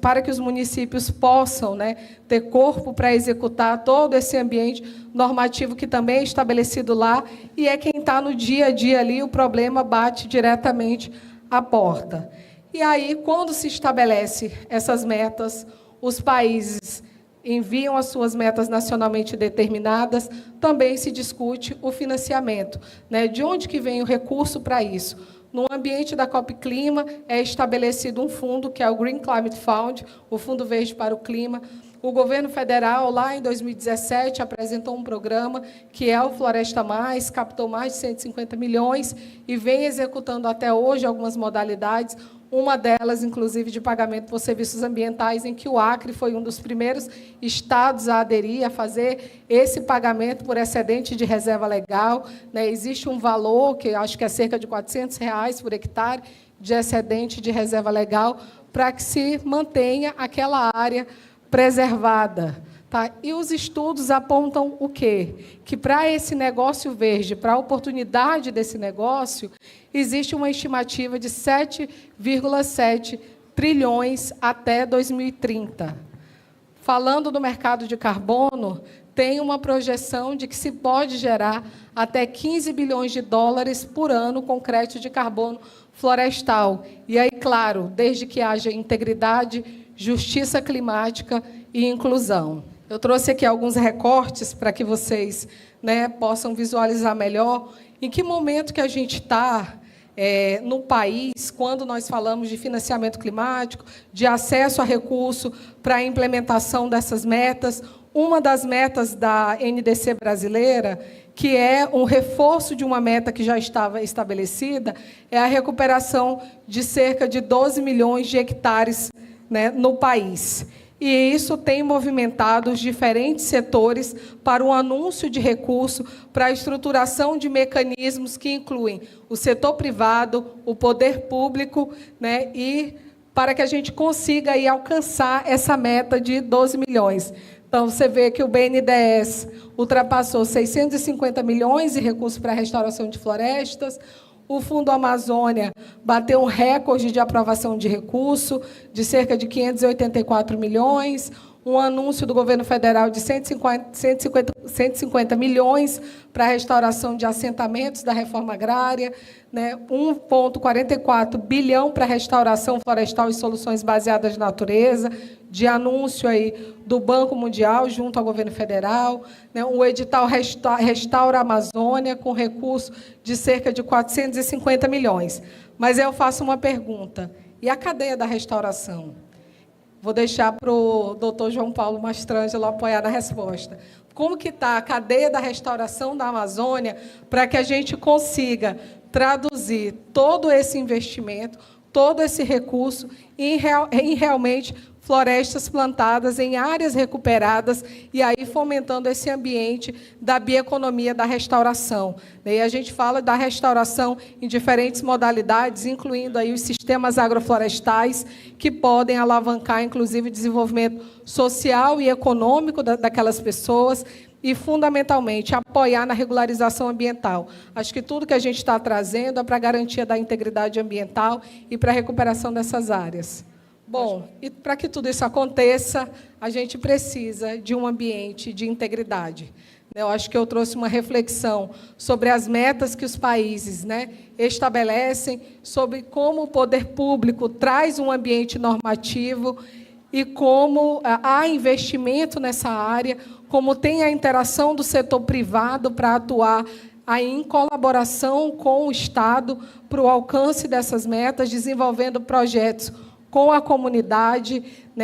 para que os municípios possam, né, ter corpo para executar todo esse ambiente normativo que também é estabelecido lá, e é quem está no dia a dia ali, o problema bate diretamente à porta. E aí, quando se estabelece essas metas, os países enviam as suas metas nacionalmente determinadas, também se discute o financiamento, né? De onde que vem o recurso para isso? No ambiente da COP Clima, é estabelecido um fundo, que é o Green Climate Fund, o Fundo Verde para o Clima. O governo federal, lá em 2017, apresentou um programa, que é o Floresta Mais, captou mais de 150 milhões e vem executando até hoje algumas modalidades, uma delas, inclusive, de pagamento por serviços ambientais, em que o Acre foi um dos primeiros estados a aderir, a fazer esse pagamento por excedente de reserva legal. Existe um valor, que acho que é cerca de R$ 400 por hectare, de excedente de reserva legal, para que se mantenha aquela área preservada. Tá? E os estudos apontam o quê? Que para esse negócio verde, para a oportunidade desse negócio, existe uma estimativa de 7,7 trilhões até 2030. Falando do mercado de carbono, tem uma projeção de que se pode gerar até 15 bilhões de dólares por ano com crédito de carbono florestal. E aí, claro, desde que haja integridade, justiça climática e inclusão. Eu trouxe aqui alguns recortes para que vocês, possam visualizar melhor em que momento que a gente está no país, quando nós falamos de financiamento climático, de acesso a recurso para a implementação dessas metas. Uma das metas da NDC brasileira, que é um reforço de uma meta que já estava estabelecida, é a recuperação de cerca de 12 milhões de hectares no país. E isso tem movimentado os diferentes setores para o anúncio de recurso, para a estruturação de mecanismos que incluem o setor privado, o poder público, e para que a gente consiga aí alcançar essa meta de 12 milhões. Então, você vê que o BNDES ultrapassou 650 milhões de recursos para a restauração de florestas. O Fundo Amazônia bateu um recorde de aprovação de recurso, de cerca de 584 milhões, um anúncio do governo federal de 150 milhões para a restauração de assentamentos da reforma agrária, 1,44 bilhão para a restauração florestal e soluções baseadas na natureza, de anúncio aí do Banco Mundial junto ao governo federal, o edital Restaura a Amazônia, com recurso de cerca de 450 milhões. Mas eu faço uma pergunta: e a cadeia da restauração? Vou deixar para o doutor João Paulo Mastrangelo apoiar na resposta. Como que está a cadeia da restauração da Amazônia para que a gente consiga traduzir todo esse investimento, todo esse recurso em realmente florestas plantadas em áreas recuperadas e aí fomentando esse ambiente da bioeconomia da restauração. E a gente fala da restauração em diferentes modalidades, incluindo aí os sistemas agroflorestais, que podem alavancar, inclusive, o desenvolvimento social e econômico daquelas pessoas e, fundamentalmente, apoiar na regularização ambiental. Acho que tudo que a gente está trazendo é para a garantia da integridade ambiental e para a recuperação dessas áreas. Bom, e para que tudo isso aconteça, a gente precisa de um ambiente de integridade. Eu acho que eu trouxe uma reflexão sobre as metas que os países estabelecem, sobre como o poder público traz um ambiente normativo e como há investimento nessa área, como tem a interação do setor privado para atuar aí em colaboração com o Estado para o alcance dessas metas, desenvolvendo projetos com a comunidade,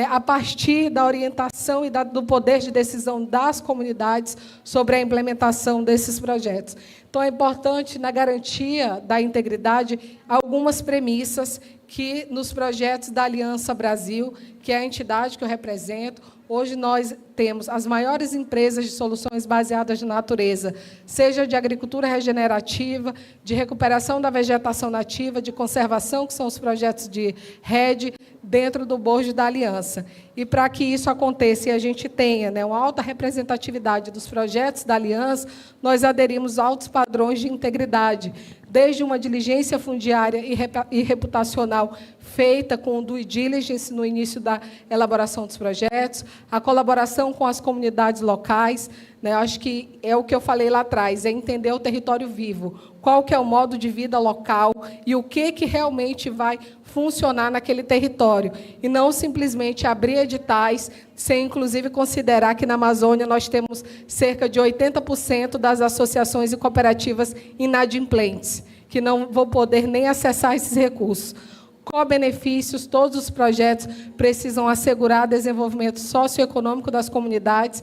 a partir da orientação e do poder de decisão das comunidades sobre a implementação desses projetos. Então, é importante, na garantia da integridade, algumas premissas que, nos projetos da Aliança Brasil, que é a entidade que eu represento, hoje nós temos as maiores empresas de soluções baseadas na natureza, seja de agricultura regenerativa, de recuperação da vegetação nativa, de conservação, que são os projetos de RED, dentro do bojo da Aliança. E para que isso aconteça e a gente tenha uma alta representatividade dos projetos da Aliança, nós aderimos a altos padrões de integridade, desde uma diligência fundiária e reputacional feita com o due diligence no início da elaboração dos projetos, a colaboração com as comunidades locais. Acho que é o que eu falei lá atrás, é entender o território vivo, qual que é o modo de vida local e o que realmente vai funcionar naquele território, e não simplesmente abrir editais, sem, inclusive, considerar que na Amazônia nós temos cerca de 80% das associações e cooperativas inadimplentes. que não vão poder nem acessar esses recursos. Co-benefícios, todos os projetos precisam assegurar desenvolvimento socioeconômico das comunidades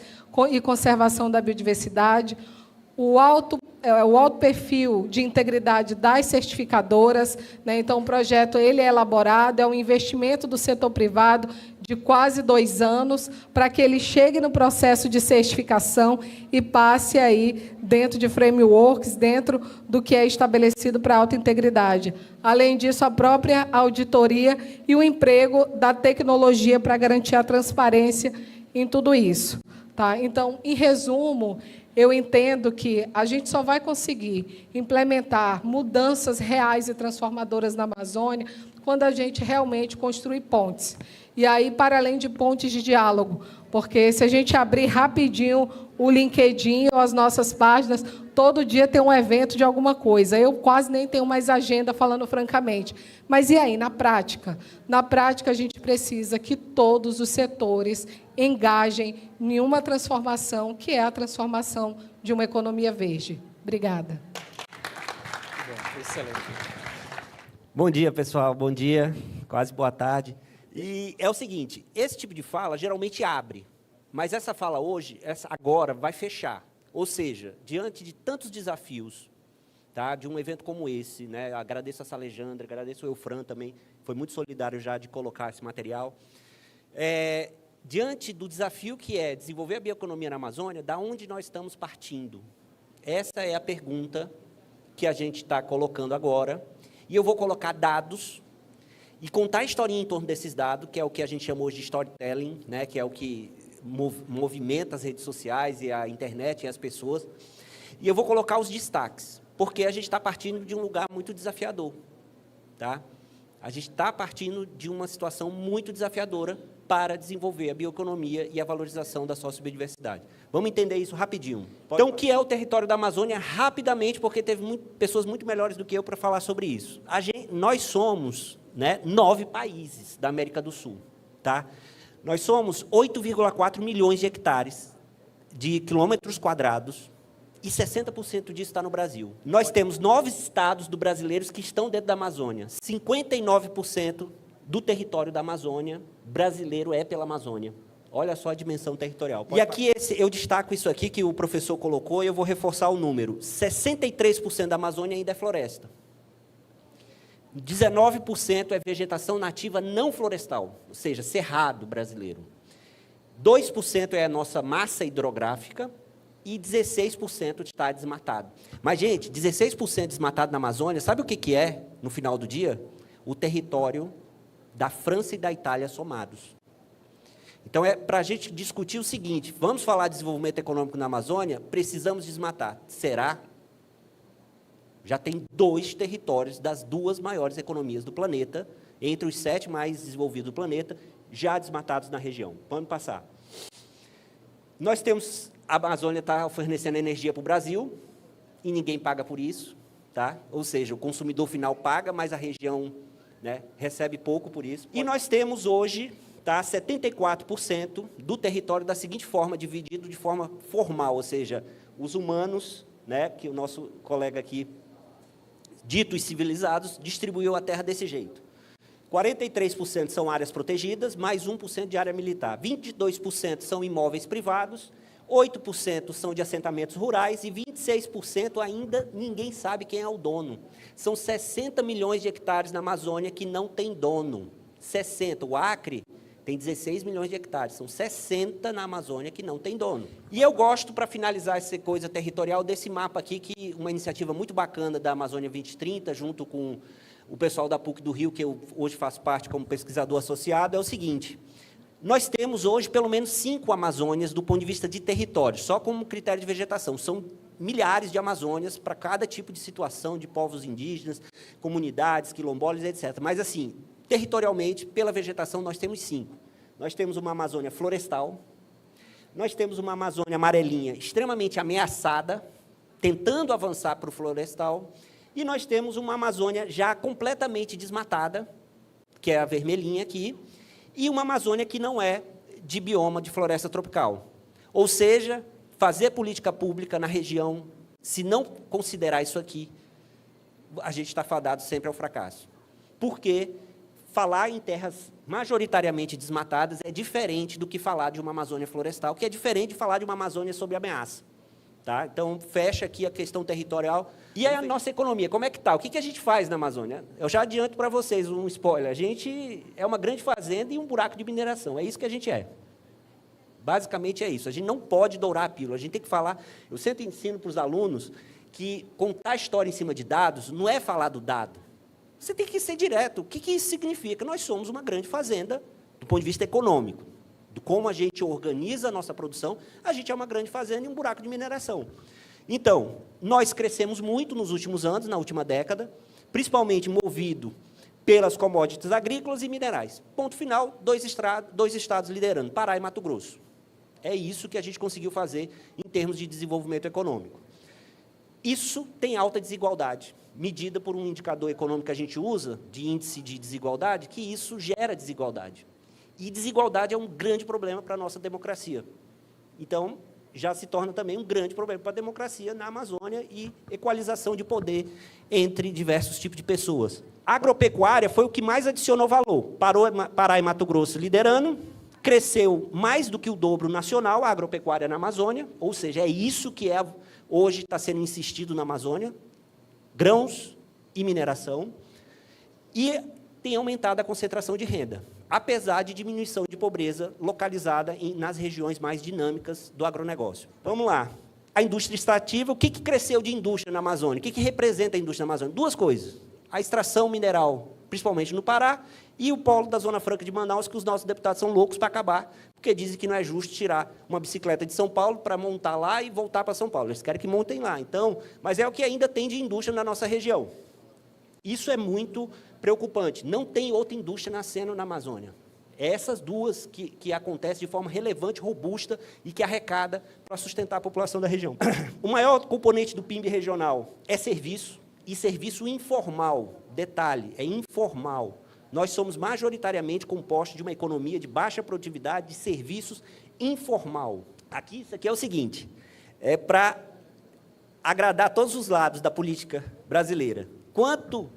e conservação da biodiversidade, o alto perfil de integridade das certificadoras, né? Então, o projeto ele é elaborado, é um investimento do setor privado de quase 2 anos, para que ele chegue no processo de certificação e passe aí dentro de frameworks, dentro do que é estabelecido para a alta integridade. Além disso, a própria auditoria e o emprego da tecnologia para garantir a transparência em tudo isso. Tá? Então, em resumo, eu entendo que a gente só vai conseguir implementar mudanças reais e transformadoras na Amazônia quando a gente realmente construir pontes. E aí, para além de pontes de diálogo, porque se a gente abrir rapidinho o LinkedIn ou as nossas páginas, todo dia tem um evento de alguma coisa. Eu quase nem tenho mais agenda, falando francamente. Mas e aí, na prática? Na prática, a gente precisa que todos os setores engajem em uma transformação, que é a transformação de uma economia verde. Obrigada. Excelente. Bom dia, pessoal. Bom dia. Quase boa tarde. E é o seguinte, esse tipo de fala geralmente abre, mas essa fala hoje, essa agora, vai fechar. Ou seja, diante de tantos desafios, tá, de um evento como esse, né, agradeço a Salejandra, agradeço o Eufran também, foi muito solidário já de colocar esse material. Diante do desafio que é desenvolver a bioeconomia na Amazônia, da onde nós estamos partindo? Essa é a pergunta que a gente está colocando agora, e eu vou colocar dados e contar a historinha em torno desses dados, que é o que a gente chama hoje de storytelling, né, que é o que movimenta as redes sociais e a internet e as pessoas. E eu vou colocar os destaques, porque a gente está partindo de um lugar muito desafiador. Tá? A gente está partindo de uma situação muito desafiadora para desenvolver a bioeconomia e a valorização da sociobiodiversidade. Vamos entender isso rapidinho. Então, o que é o território da Amazônia? Rapidamente, porque teve pessoas muito melhores do que eu para falar sobre isso. Nós somos, né, 9 países da América do Sul. Tá? Nós somos 8,4 milhões de hectares de quilômetros quadrados e 60% disso está no Brasil. Nós temos 9 estados do brasileiros que estão dentro da Amazônia. 59% do território da Amazônia brasileiro é pela Amazônia. Olha só a dimensão territorial. E aqui eu destaco isso aqui que o professor colocou e eu vou reforçar o número. 63% da Amazônia ainda é floresta. 19% é vegetação nativa não florestal, ou seja, cerrado brasileiro. 2% é a nossa massa hidrográfica e 16% está desmatado. Mas, gente, 16% desmatado na Amazônia, sabe o que é, no final do dia? O território da França e da Itália somados. Então, para a gente discutir o seguinte, vamos falar de desenvolvimento econômico na Amazônia, precisamos desmatar. Será? Já tem 2 territórios das 2 maiores economias do planeta, entre os 7 mais desenvolvidos do planeta, já desmatados na região. Vamos passar. Nós temos, a Amazônia está fornecendo energia para o Brasil, e ninguém paga por isso, tá? Ou seja, o consumidor final paga, mas a região, né, recebe pouco por isso. E nós temos hoje, tá, 74% do território da seguinte forma, dividido de forma formal, ou seja, os humanos, né, que o nosso colega aqui, ditos civilizados, distribuiu a terra desse jeito. 43% são áreas protegidas, mais 1% de área militar. 22% são imóveis privados, 8% são de assentamentos rurais e 26% ainda ninguém sabe quem é o dono. São 60 milhões de hectares na Amazônia que não tem dono. 60. O Acre tem 16 milhões de hectares. São 60 na Amazônia que não tem dono. E eu gosto, para finalizar essa coisa territorial, desse mapa aqui, que uma iniciativa muito bacana da Amazônia 2030, junto com o pessoal da PUC do Rio, que eu hoje faço parte como pesquisador associado, é o seguinte: nós temos hoje pelo menos 5 Amazônias do ponto de vista de território, só como critério de vegetação. São milhares de Amazônias para cada tipo de situação de povos indígenas, comunidades, quilombolas, etc. Mas, assim, territorialmente, pela vegetação, nós temos 5. Nós temos uma Amazônia florestal, nós temos uma Amazônia amarelinha extremamente ameaçada, tentando avançar para o florestal, e nós temos uma Amazônia já completamente desmatada, que é a vermelhinha aqui, e uma Amazônia que não é de bioma de floresta tropical. Ou seja, fazer política pública na região, se não considerar isso aqui, a gente está fadado sempre ao fracasso. Porque falar em terras majoritariamente desmatadas é diferente do que falar de uma Amazônia florestal, que é diferente de falar de uma Amazônia sob ameaça. Tá? Então, fecha aqui a questão territorial. E a nossa economia, como é que está? O que a gente faz na Amazônia? Eu já adianto para vocês um spoiler. A gente é uma grande fazenda e um buraco de mineração. É isso que a gente é. Basicamente é isso. A gente não pode dourar a pílula. A gente tem que falar... Eu sempre ensino para os alunos que contar a história em cima de dados não é falar do dado. Você tem que ser direto. O que isso significa? Nós somos uma grande fazenda do ponto de vista econômico. De como a gente organiza a nossa produção, a gente é uma grande fazenda e um buraco de mineração. Então, nós crescemos muito nos últimos anos, na última década, principalmente movido pelas commodities agrícolas e minerais. Ponto final, dois estados liderando, Pará e Mato Grosso. É isso que a gente conseguiu fazer em termos de desenvolvimento econômico. Isso tem alta desigualdade, medida por um indicador econômico que a gente usa, de índice de desigualdade, que isso gera desigualdade. E desigualdade é um grande problema para a nossa democracia. Então, já se torna também um grande problema para a democracia na Amazônia e equalização de poder entre diversos tipos de pessoas. A agropecuária foi o que mais adicionou valor. Pará e Mato Grosso liderando, cresceu mais do que o dobro nacional, a agropecuária na Amazônia, ou seja, é isso que hoje está sendo insistido na Amazônia, grãos e mineração, e tem aumentado a concentração de renda, apesar de diminuição de pobreza localizada nas regiões mais dinâmicas do agronegócio. Vamos lá. A indústria extrativa, o que cresceu de indústria na Amazônia? O que representa a indústria na Amazônia? Duas coisas. A extração mineral, principalmente no Pará, e o polo da Zona Franca de Manaus, que os nossos deputados são loucos para acabar, porque dizem que não é justo tirar uma bicicleta de São Paulo para montar lá e voltar para São Paulo. Eles querem que montem lá. Então, mas é o que ainda tem de indústria na nossa região. Isso é muito preocupante. Não tem outra indústria nascendo na Amazônia. Essas duas que acontecem de forma relevante, robusta e que arrecada para sustentar a população da região. O maior componente do PIB regional é serviço e serviço informal. Detalhe, é informal. Nós somos majoritariamente compostos de uma economia de baixa produtividade, de serviços informal. Isso aqui é o seguinte, é para agradar todos os lados da política brasileira. Quanto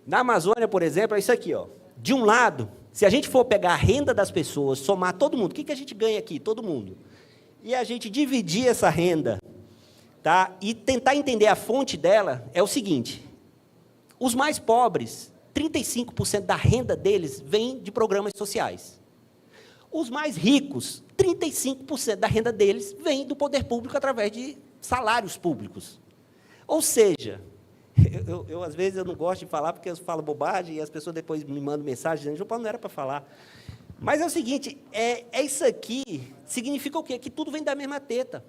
na Amazônia, por exemplo, é isso aqui, ó. De um lado, se a gente for pegar a renda das pessoas, somar todo mundo, o que a gente ganha aqui? Todo mundo. E a gente dividir essa renda, tá? E tentar entender a fonte dela, é o seguinte, os mais pobres, 35% da renda deles vem de programas sociais. Os mais ricos, 35% da renda deles vem do poder público através de salários públicos. Ou seja, às vezes eu não gosto de falar porque eu falo bobagem e as pessoas depois me mandam mensagem dizendo, João Paulo, não era para falar. Mas é o seguinte, isso aqui significa o quê? Que tudo vem da mesma teta.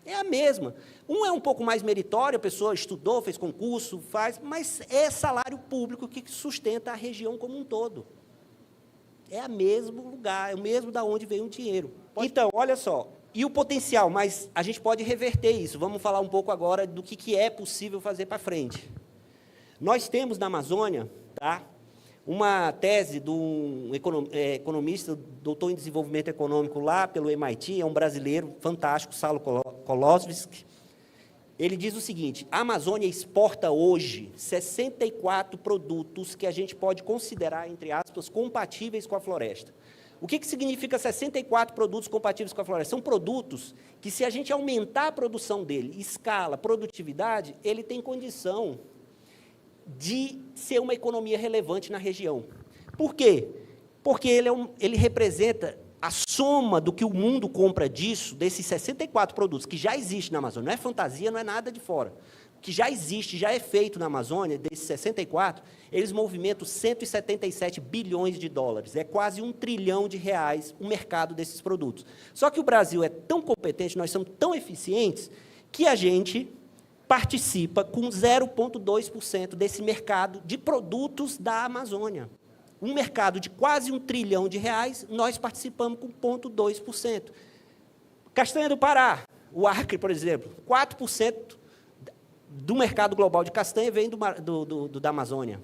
É a mesma. Um é um pouco mais meritório, a pessoa estudou, fez concurso, mas é salário público que sustenta a região como um todo. É o mesmo lugar, é o mesmo da onde veio o dinheiro. Então, olha só, e o potencial, mas a gente pode reverter isso. Vamos falar um pouco agora do que é possível fazer para frente. Nós temos na Amazônia, tá, uma tese de um economista, doutor em desenvolvimento econômico lá pelo MIT, é um brasileiro fantástico, Saulo Kolosvski. Ele diz o seguinte, a Amazônia exporta hoje 64 produtos que a gente pode considerar, entre aspas, compatíveis com a floresta. O que significa 64 produtos compatíveis com a floresta? São produtos que, se a gente aumentar a produção dele, escala, produtividade, ele tem condição de ser uma economia relevante na região. Por quê? Porque ele representa a soma do que o mundo compra disso, desses 64 produtos que já existem na Amazônia, não é fantasia, não é nada de fora, que já existe, já é feito na Amazônia, desses 64, eles movimentam 177 bilhões de dólares, é quase R$1 trilhão o mercado desses produtos. Só que o Brasil é tão competente, nós somos tão eficientes, que a gente participa com 0,2% desse mercado de produtos da Amazônia. Um mercado de quase R$1 trilhão, nós participamos com 0,2%. Castanha do Pará, o Acre, por exemplo, 4% do mercado global de castanha vem da Amazônia.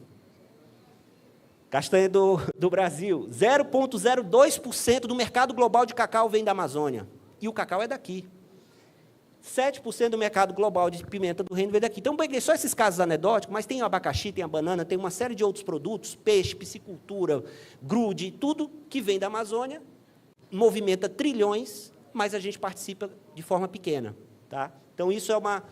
Castanha do Brasil, 0,02% do mercado global de cacau vem da Amazônia. E o cacau é daqui. 7% do mercado global de pimenta do reino vem daqui. Então, peguei só esses casos anedóticos, mas tem o abacaxi, tem a banana, tem uma série de outros produtos, peixe, piscicultura, grude, tudo que vem da Amazônia, movimenta trilhões, mas a gente participa de forma pequena. Tá? Então, isso é uma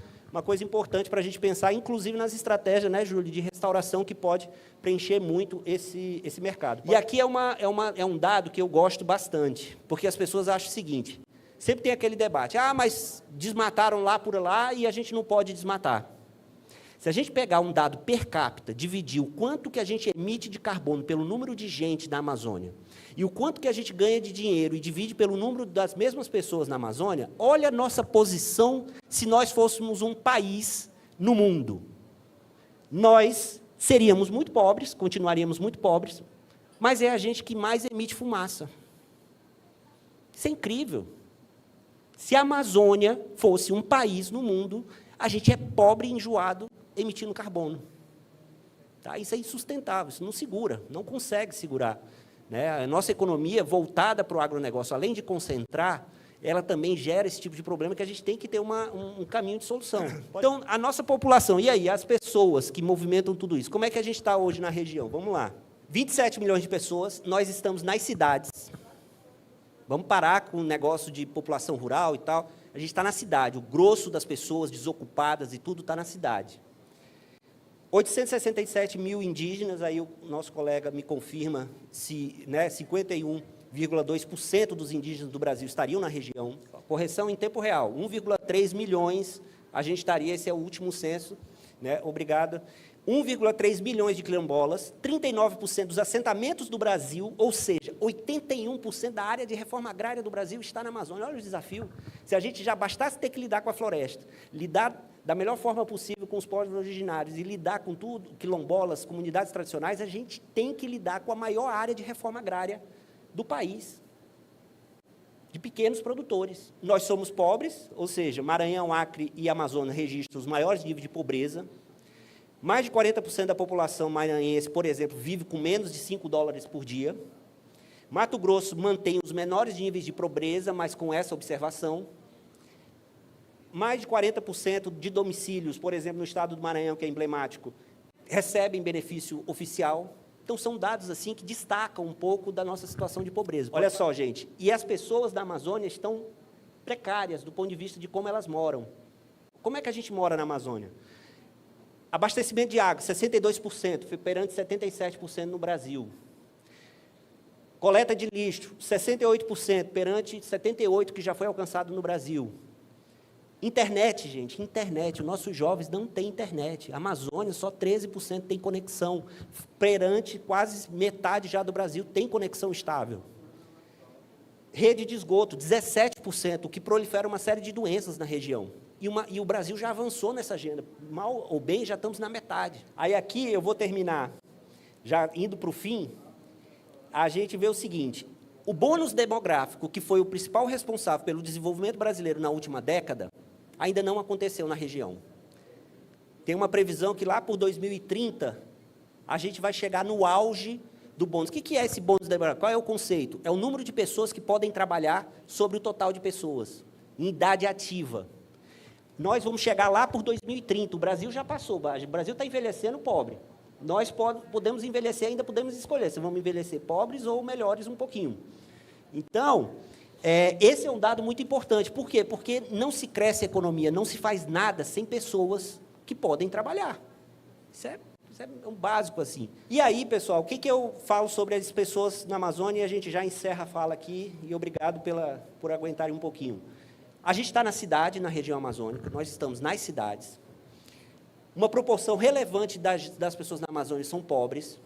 coisa importante para a gente pensar, inclusive nas estratégias, né, Júlio, de restauração, que pode preencher muito esse mercado. E aqui é um dado que eu gosto bastante, porque as pessoas acham o seguinte, sempre tem aquele debate, mas desmataram lá por lá e a gente não pode desmatar. Se a gente pegar um dado per capita, dividir o quanto que a gente emite de carbono pelo número de gente na Amazônia e o quanto que a gente ganha de dinheiro e divide pelo número das mesmas pessoas na Amazônia, olha a nossa posição se nós fôssemos um país no mundo. Nós seríamos muito pobres, continuaríamos muito pobres, mas é a gente que mais emite fumaça. Isso é incrível. Se a Amazônia fosse um país no mundo, a gente é pobre e enjoado emitindo carbono. Tá? Isso é insustentável, isso não segura, não consegue segurar. Né? A nossa economia voltada para o agronegócio, além de concentrar, ela também gera esse tipo de problema que a gente tem que ter um caminho de solução. Então, a nossa população, e aí, as pessoas que movimentam tudo isso, como é que a gente está hoje na região? Vamos lá. 27 milhões de pessoas, nós estamos nas cidades. Vamos parar com o negócio de população rural e tal. A gente está na cidade, o grosso das pessoas desocupadas e tudo está na cidade. 867 mil indígenas, aí o nosso colega me confirma se 51,2% dos indígenas do Brasil estariam na região. Correção em tempo real, 1,3 milhões, a gente estaria, esse é o último censo, né? Obrigado. 1,3 milhões de quilombolas, 39% dos assentamentos do Brasil, ou seja, 81% da área de reforma agrária do Brasil está na Amazônia. Olha o desafio. Se a gente já bastasse ter que lidar com a floresta, lidar da melhor forma possível com os povos originários e lidar com tudo, quilombolas, comunidades tradicionais, a gente tem que lidar com a maior área de reforma agrária do país, de pequenos produtores. Nós somos pobres, ou seja, Maranhão, Acre e Amazonas registram os maiores níveis de pobreza. Mais de 40% da população maranhense, por exemplo, vive com menos de $5 por dia. Mato Grosso mantém os menores níveis de pobreza, mas com essa observação. Mais de 40% de domicílios, por exemplo, no estado do Maranhão, que é emblemático, recebem benefício oficial. Então, são dados assim que destacam um pouco da nossa situação de pobreza. Olha só, gente, e as pessoas da Amazônia estão precárias do ponto de vista de como elas moram. Como é que a gente mora na Amazônia? Abastecimento de água, 62%, perante 77% no Brasil. Coleta de lixo, 68%, perante 78% que já foi alcançado no Brasil. Internet, gente, internet. Os nossos jovens não têm internet. A Amazônia, só 13% tem conexão. Perante quase metade já do Brasil tem conexão estável. Rede de esgoto, 17%, o que prolifera uma série de doenças na região. E o Brasil já avançou nessa agenda. Mal ou bem, já estamos na metade. Aí aqui eu vou terminar, já indo para o fim, a gente vê o seguinte, o bônus demográfico, que foi o principal responsável pelo desenvolvimento brasileiro na última década, ainda não aconteceu na região. Tem uma previsão que lá por 2030, a gente vai chegar no auge do bônus. O que é esse bônus demográfico? Qual é o conceito? É o número de pessoas que podem trabalhar sobre o total de pessoas, em idade ativa. Nós vamos chegar lá por 2030, o Brasil já passou, o Brasil está envelhecendo pobre. Nós podemos envelhecer, ainda podemos escolher se vamos envelhecer pobres ou melhores um pouquinho. Então, esse é um dado muito importante. Por quê? Porque não se cresce a economia, não se faz nada sem pessoas que podem trabalhar. Isso é um básico, assim. E aí, pessoal, o que eu falo sobre as pessoas na Amazônia? E a gente já encerra a fala aqui, e obrigado por aguentarem um pouquinho. A gente está na cidade, na região amazônica, nós estamos nas cidades. Uma proporção relevante das pessoas na Amazônia são pobres.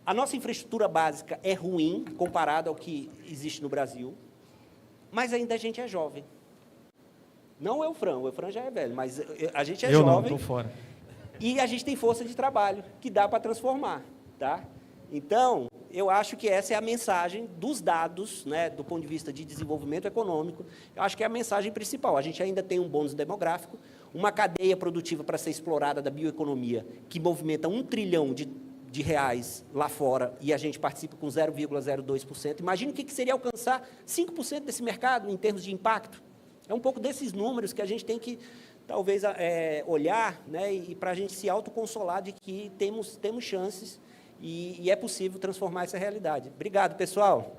A nossa infraestrutura básica é ruim, comparada ao que existe no Brasil, mas ainda a gente é jovem. Não é o Fran já é velho, mas a gente é jovem. Eu não, estou fora. E a gente tem força de trabalho, que dá para transformar. Tá? Então, eu acho que essa é a mensagem dos dados, né, do ponto de vista de desenvolvimento econômico. Eu acho que é a mensagem principal. A gente ainda tem um bônus demográfico, uma cadeia produtiva para ser explorada da bioeconomia, que movimenta 1 trilhão de reais lá fora, e a gente participa com 0,02%. Imagina o que seria alcançar 5% desse mercado em termos de impacto. É um pouco desses números que a gente tem que, talvez, olhar, né, e para a gente se autoconsolar de que temos chances e é possível transformar essa realidade. Obrigado, pessoal.